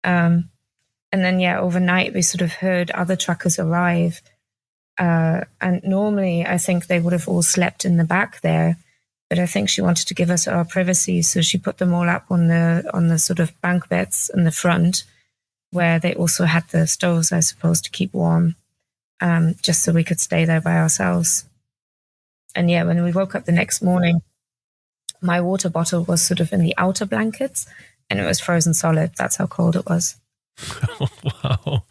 S4: And then, overnight we sort of heard other truckers arrive. And normally I think they would have all slept in the back there. But I think she wanted to give us our privacy. So she put them all up on the sort of bunk beds in the front, where they also had the stoves, I suppose, to keep warm, just so we could stay there by ourselves. And yeah, when we woke up the next morning, my water bottle was sort of in the outer blankets and it was frozen solid. That's how cold it was.
S7: Wow.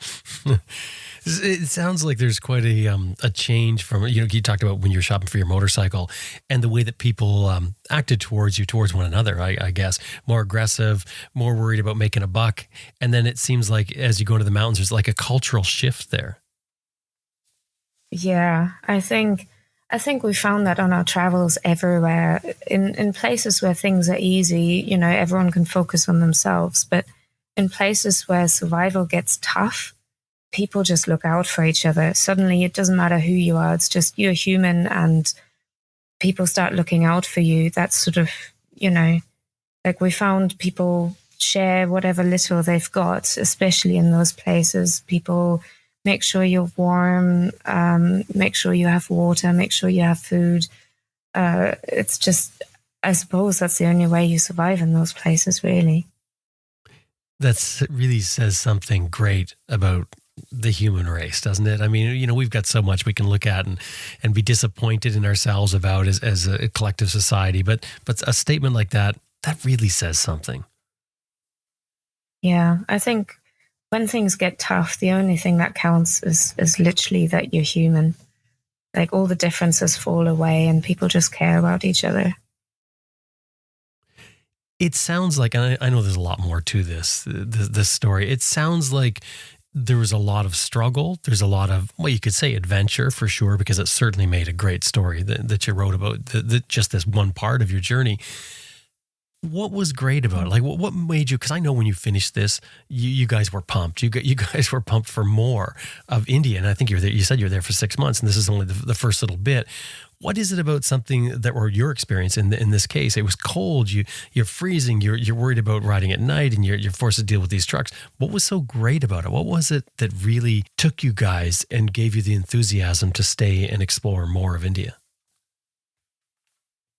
S7: It sounds like there's quite a change from, you talked about when you're shopping for your motorcycle and the way that people acted towards one another, I guess. More aggressive, more worried about making a buck. And then it seems like as you go into the mountains, there's like a cultural shift there.
S4: Yeah, I think we found that on our travels everywhere. In places where things are easy, everyone can focus on themselves. But in places where survival gets tough, people just look out for each other. Suddenly it doesn't matter who you are. It's just you're human and people start looking out for you. That's sort of, like we found people share whatever little they've got, especially in those places. People make sure you're warm, make sure you have water, make sure you have food. It's just, I suppose that's the only way you survive in those places, really.
S7: That really says something great about the human race, doesn't it? I mean, we've got so much we can look at and be disappointed in ourselves about as a collective society, but a statement like that really says something.
S4: Yeah, I think when things get tough, the only thing that counts is literally that you're human. Like all the differences fall away and people just care about each other.
S7: It sounds like, and I know there's a lot more to this story. It sounds like there was a lot of struggle. There's a lot of, well, you could say adventure for sure, because it certainly made a great story that you wrote about just this one part of your journey. What was great about it? Like, what made you? Because I know when you finished this, you guys were pumped. You guys were pumped for more of India, and I think you were there. You said you were there for 6 months, and this is only the first little bit. What is it about something that, or your experience in this case? It was cold. You're freezing. You're worried about riding at night, and you're forced to deal with these trucks. What was so great about it? What was it that really took you guys and gave you the enthusiasm to stay and explore more of India?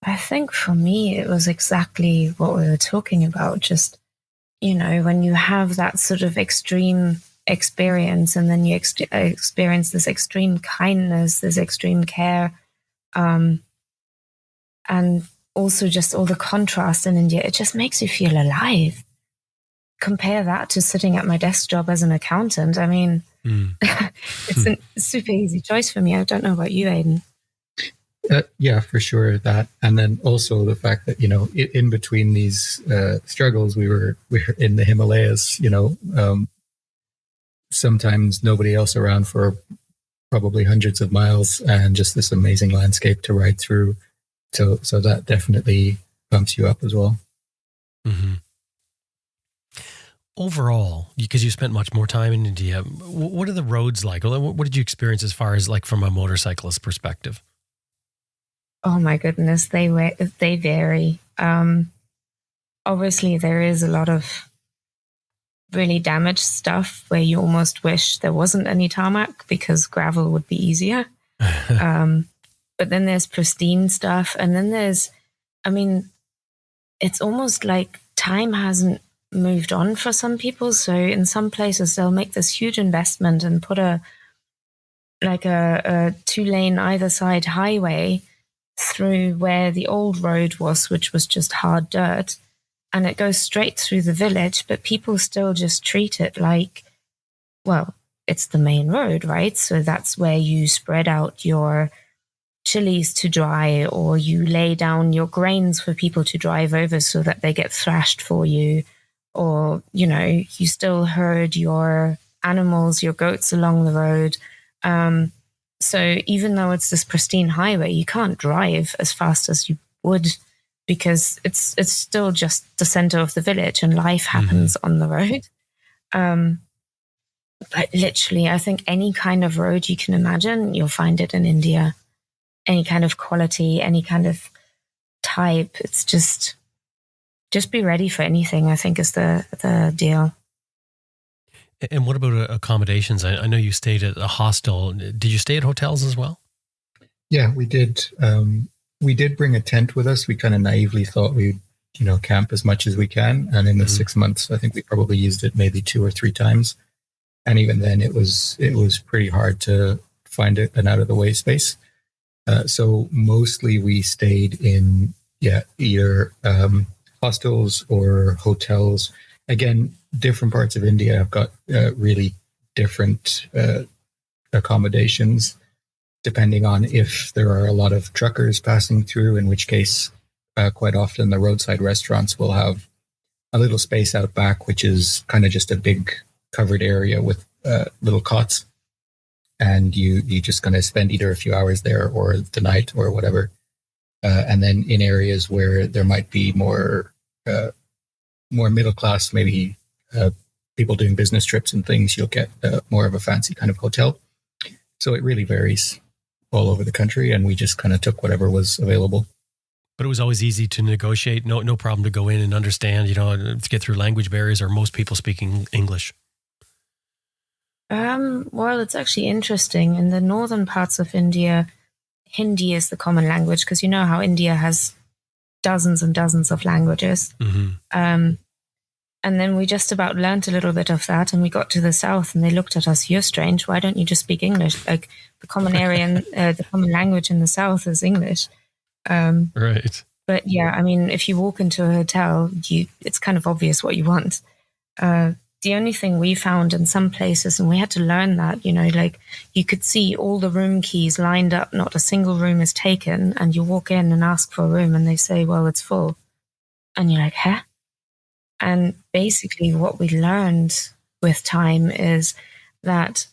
S4: I think for me, it was exactly what we were talking about. Just, when you have that sort of extreme experience and then you experience this extreme kindness, this extreme care, and also just all the contrast in India, it just makes you feel alive. Compare that to sitting at my desk job as an accountant. I mean, it's a super easy choice for me. I don't know about you, Aidan.
S3: Yeah, for sure that, and then also the fact that in between these struggles, we were in the Himalayas. Sometimes nobody else around for probably hundreds of miles, and just this amazing landscape to ride through. So that definitely bumps you up as well.
S7: Mm-hmm. Overall, because you spent much more time in India, what are the roads like? What did you experience as far as like from a motorcyclist perspective?
S4: Oh my goodness, they vary. Obviously, there is a lot of really damaged stuff where you almost wish there wasn't any tarmac because gravel would be easier. But then there's pristine stuff. And then it's almost like time hasn't moved on for some people. So in some places, they'll make this huge investment and put a 2-lane either side highway through where the old road was, which was just hard dirt, and it goes straight through the village, but people still just treat it like, well, it's the main road, right? So that's where you spread out your chilies to dry, or you lay down your grains for people to drive over so that they get thrashed for you, or, you still herd your animals, your goats along the road. So even though it's this pristine highway, you can't drive as fast as you would because it's still just the center of the village and life happens on the road. But literally, I think any kind of road you can imagine, you'll find it in India. Any kind of quality, any kind of type. It's just be ready for anything, I think is the deal.
S7: And what about accommodations? I know you stayed at a hostel. Did you stay at hotels as well?
S3: Yeah, we did. We did bring a tent with us. We kind of naively thought we'd, camp as much as we can. And in the 6 months, I think we probably used it maybe 2 or 3 times. And even then, it was pretty hard to find an out of the way space. So mostly we stayed in either hostels or hotels. Again, different parts of India have got really different accommodations, depending on if there are a lot of truckers passing through, in which case quite often the roadside restaurants will have a little space out back, which is kind of just a big covered area with little cots. And you just kind of spend either a few hours there or the night or whatever. And then in areas where there might be more middle class, maybe people doing business trips and things, you'll get more of a fancy kind of hotel. So it really varies all over the country, and we just kind of took whatever was available.
S7: But it was always easy to negotiate. No problem to go in and understand, to get through language barriers, or most people speaking English.
S4: Well, it's actually interesting. In the northern parts of India, Hindi is the common language, because you know how India has dozens and dozens of languages.
S7: Mm-hmm.
S4: And then we just about learned a little bit of that, and we got to the south, and they looked at us. You're strange. Why don't you just speak English? Like the common area, the common language in the south is English.
S7: Right.
S4: But yeah, I mean, if you walk into a hotel, it's kind of obvious what you want. The only thing we found in some places, and we had to learn that, like you could see all the room keys lined up, not a single room is taken, and you walk in and ask for a room, and they say, well, it's full. And you're like, huh? And basically what we learned with time is that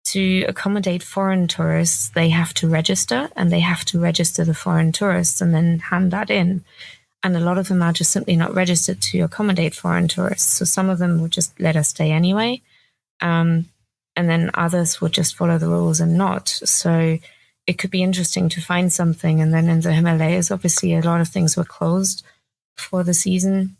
S4: to accommodate foreign tourists, they have to register, and they have to register the foreign tourists and then hand that in. And a lot of them are just simply not registered to accommodate foreign tourists. So some of them would just let us stay anyway. And then others would just follow the rules and not. So it could be interesting to find something. And then in the Himalayas, obviously a lot of things were closed for the season.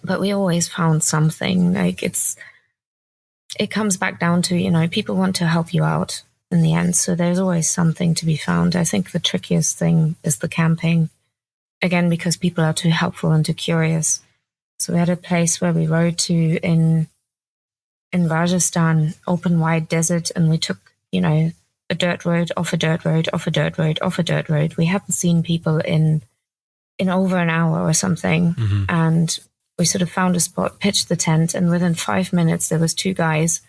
S4: But we always found something. Like it comes back down to, people want to help you out in the end. So there's always something to be found. I think the trickiest thing is the camping. Again, because people are too helpful and too curious. So we had a place where we rode to in Rajasthan, open wide desert, and we took, a dirt road, off a dirt road, off a dirt road, off a dirt road. We haven't seen people in over an hour or something.
S7: Mm-hmm.
S4: And we sort of found a spot, pitched the tent, and within 5 minutes there was 2 guys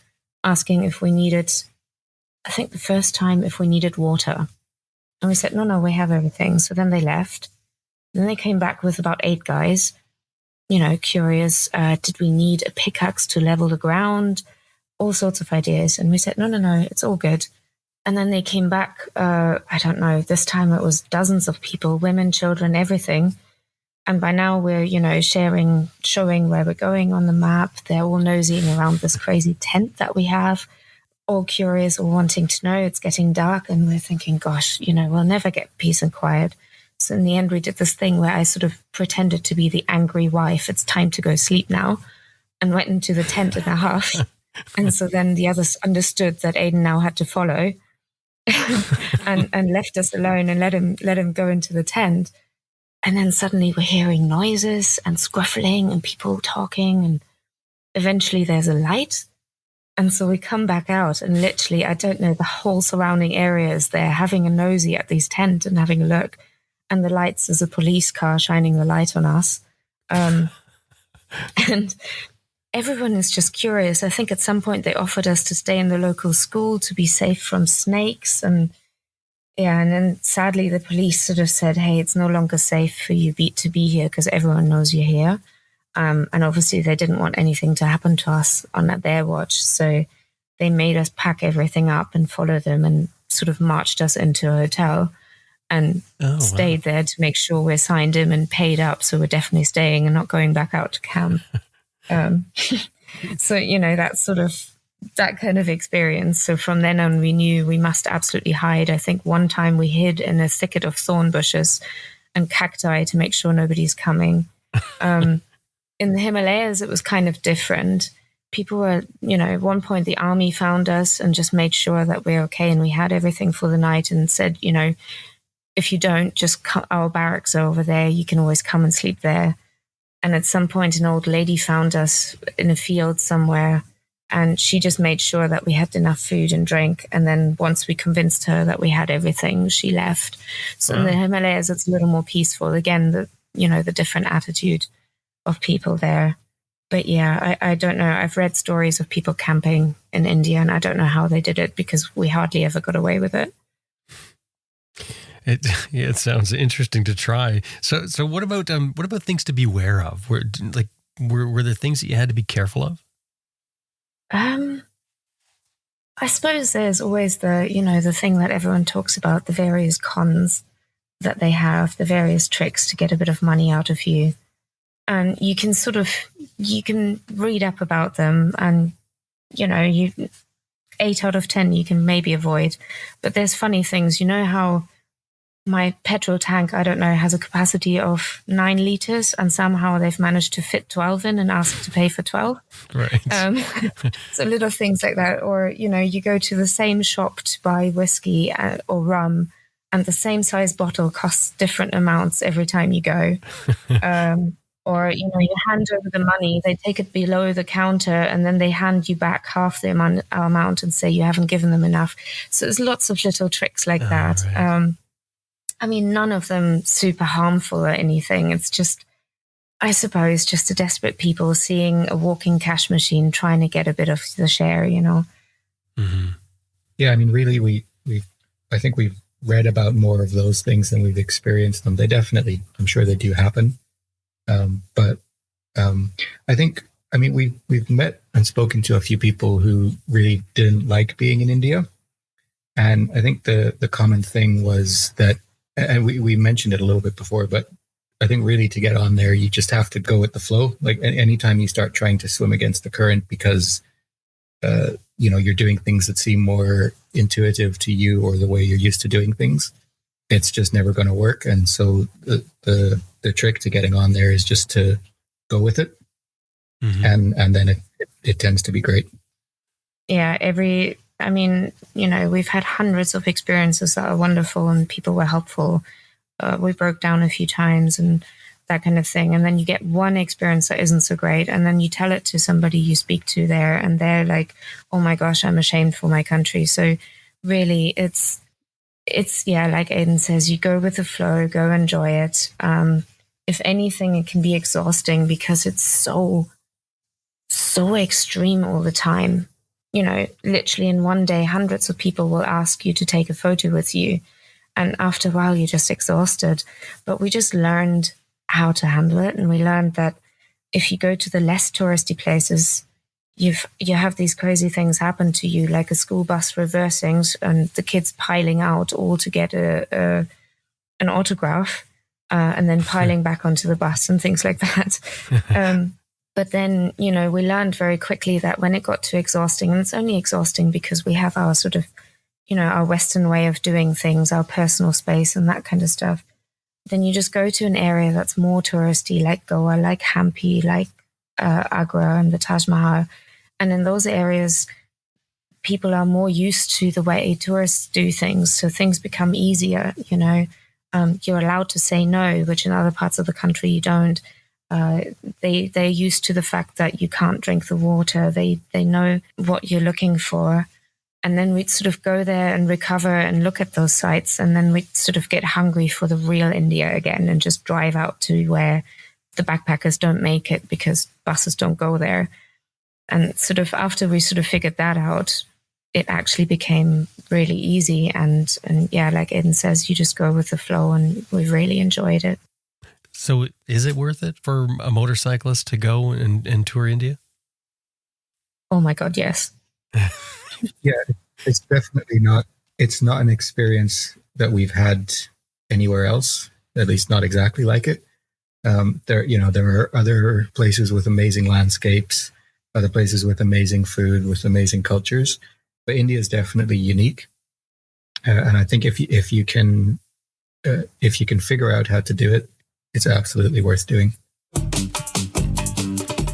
S4: asking if we needed, I think the first time, if we needed water. And we said, no, we have everything. So then they left. Then they came back with about 8 guys, curious. Did we need a pickaxe to level the ground? All sorts of ideas. And we said, no, it's all good. And then they came back, I don't know, this time it was dozens of people, women, children, everything. And by now we're, showing where we're going on the map. They're all nosying around this crazy tent that we have, all curious, all wanting to know. It's getting dark, and we're thinking, gosh, we'll never get peace and quiet. So in the end, we did this thing where I sort of pretended to be the angry wife. It's time to go sleep now, and went into the tent in a huff. And so then the others understood that Aidan now had to follow, and left us alone and let him go into the tent. And then suddenly we're hearing noises and scruffling and people talking, and eventually there's a light. And so we come back out, and literally, I don't know, the whole surrounding area is there having a nosy at these tents and having a look. And the lights is a police car shining the light on us. And everyone is just curious. I think at some point they offered us to stay in the local school to be safe from snakes. And then sadly the police sort of said, hey, it's no longer safe for you to be here because everyone knows you're here. And obviously they didn't want anything to happen to us on their watch. So they made us pack everything up and follow them, and sort of marched us into a hotel. And stayed there to make sure we're signed in and paid up. So we're definitely staying and not going back out to camp. So, that's sort of that kind of experience. So from then on, we knew we must absolutely hide. I think one time we hid in a thicket of thorn bushes and cacti to make sure nobody's coming. In the Himalayas, it was kind of different. People were, at one point the army found us and just made sure that we're okay. And we had everything for the night and said, if you don't, just our barracks are over there. You can always come and sleep there. And at some point, an old lady found us in a field somewhere, and she just made sure that we had enough food and drink. And then once we convinced her that we had everything, she left. So in the Himalayas, it's a little more peaceful. Again, the different attitude of people there. But yeah, I don't know. I've read stories of people camping in India, and I don't know how they did it because we hardly ever got away with it.
S7: It sounds interesting to try. So what about things to be aware of? Were there things that you had to be careful of?
S4: I suppose there's always the thing that everyone talks about, the various cons that they have, the various tricks to get a bit of money out of you. and you can read up about them, and you 8 out of 10 you can maybe avoid. But there's funny things. You know how my petrol tank, I don't know, has a capacity of 9 liters, and somehow they've managed to fit 12 in and ask to pay for 12.
S7: Right.
S4: So little things like that. Or, you go to the same shop to buy whiskey or rum, and the same size bottle costs different amounts every time you go. Or, you hand over the money, they take it below the counter, and then they hand you back half the amount and say you haven't given them enough. So there's lots of little tricks like that.
S7: Right.
S4: I mean, none of them super harmful or anything. It's just, I suppose, just a desperate people seeing a walking cash machine trying to get a bit of the share,
S7: Mm-hmm.
S3: Yeah, I mean, really, I think we've read about more of those things than we've experienced them. They definitely, I'm sure they do happen. But I think, I mean, we've met and spoken to a few people who really didn't like being in India. And I think the common thing was that, and we mentioned it a little bit before, but I think really to get on there, you just have to go with the flow. Like anytime you start trying to swim against the current because, you're doing things that seem more intuitive to you or the way you're used to doing things, it's just never going to work. And so the trick to getting on there is just to go with it. Mm-hmm. And then it tends to be great.
S4: Yeah. We've had hundreds of experiences that are wonderful and people were helpful. We broke down a few times and that kind of thing. And then you get one experience that isn't so great. And then you tell it to somebody you speak to there and they're like, oh my gosh, I'm ashamed for my country. So really it's like Aidan says, you go with the flow, go enjoy it. If anything, it can be exhausting because it's so extreme all the time. Literally in one day, hundreds of people will ask you to take a photo with you. And after a while, you're just exhausted. But we just learned how to handle it. And we learned that if you go to the less touristy places, you have these crazy things happen to you, like a school bus reversing and the kids piling out all to get an autograph and then piling back onto the bus and things like that. But then, we learned very quickly that when it got too exhausting, and it's only exhausting because we have our sort of, our Western way of doing things, our personal space and that kind of stuff, then you just go to an area that's more touristy, like Goa, like Hampi, like Agra and the Taj Mahal. And in those areas, people are more used to the way tourists do things. So things become easier, you're allowed to say no, which in other parts of the country you don't. They're used to the fact that you can't drink the water. They know what you're looking for. And then we'd sort of go there and recover and look at those sites. And then we'd sort of get hungry for the real India again and just drive out to where the backpackers don't make it because buses don't go there. And sort of after we sort of figured that out, it actually became really easy. And yeah, like Aidan says, you just go with the flow and we really enjoyed it.
S7: So is it worth it for a motorcyclist to go and tour India?
S4: Oh my God, yes.
S3: Yeah, it's definitely not. It's not an experience that we've had anywhere else, at least not exactly like it. There are other places with amazing landscapes, other places with amazing food, with amazing cultures, but India is definitely unique. And I think if you can figure out how to do it, it's absolutely worth doing.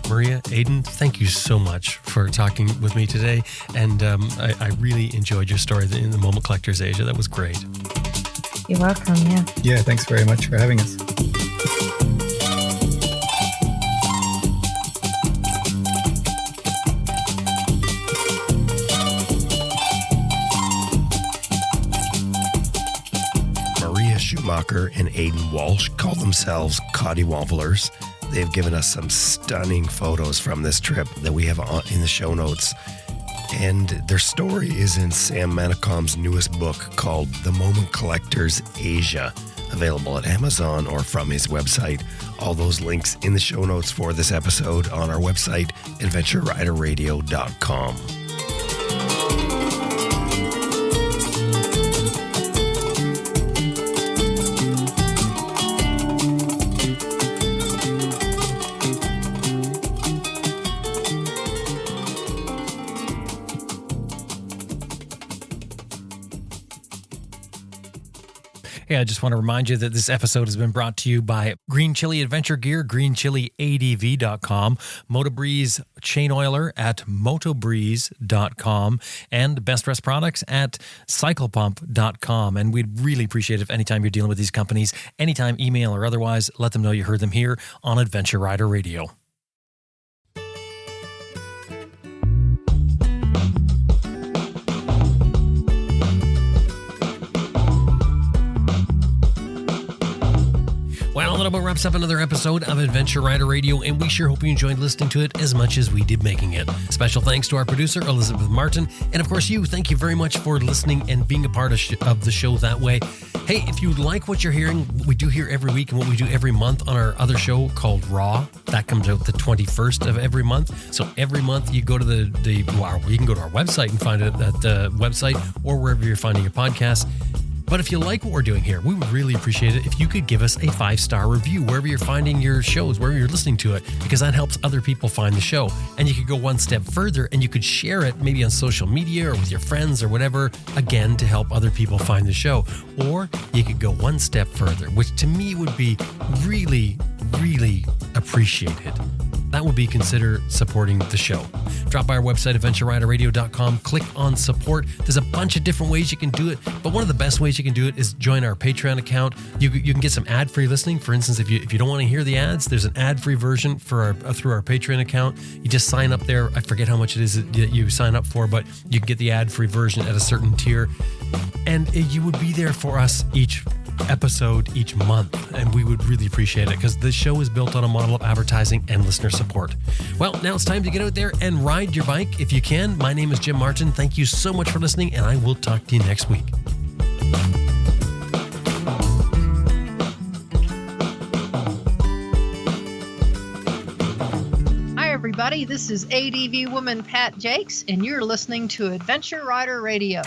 S7: Maria, Aidan, thank you so much for talking with me today. And I really enjoyed your story in the Moment Collectors Asia. That was great.
S4: You're welcome, yeah.
S3: Yeah, thanks very much for having us.
S1: Schumacher and Aidan Walsh call themselves Cottywomblers. They've given us some stunning photos from this trip that we have in the show notes. And their story is in Sam Manicom's newest book called The Moment Collectors Asia, available at Amazon or from his website. All those links in the show notes for this episode on our website, adventureriderradio.com.
S8: Hey, I just want to remind you that this episode has been brought to you by Green Chili Adventure Gear, greenchiliadv.com, Motobreeze Chain Oiler at motobreeze.com, and Best Rest Products at cyclepump.com. And we'd really appreciate it if anytime you're dealing with these companies, anytime email or otherwise, let them know you heard them here on Adventure Rider Radio. Well, that about wraps up another episode of Adventure Rider Radio, and we sure hope you enjoyed listening to it as much as we did making it. Special thanks to our producer, Elizabeth Martin, and of course you. Thank you very much for listening and being a part of the show that way. Hey, if you like what you're hearing, what we do here every week and what we do every month on our other show called Raw, that comes out the 21st of every month. So every month you go to you can go to our website and find it at the website or wherever you're finding your podcast. But if you like what we're doing here, we would really appreciate it if you could give us a 5-star review wherever you're finding your shows, wherever you're listening to it, because that helps other people find the show. And you could go one step further and you could share it maybe on social media or with your friends or whatever, again, to help other people find the show. Or you could go one step further, which to me would be really, really appreciated. That would be consider supporting the show. Drop by our website, adventureriderradio.com, click on support. There's a bunch of different ways you can do it, but one of the best ways you can do it is join our Patreon account. You can get some ad-free listening. For instance, if you don't want to hear the ads, there's an ad-free version for through our Patreon account. You just sign up there. I forget how much it is that you sign up for, but you can get the ad-free version at a certain tier. And you would be there for us each episode each month, and we would really appreciate it because the show is built on a model of advertising and listener support. Well, now it's time to get out there and ride your bike if you can. My name is Jim Martin. Thank you so much for listening, and I will talk to you next week.
S2: Hi everybody, this is ADV woman Pat Jakes, and you're listening to Adventure Rider Radio.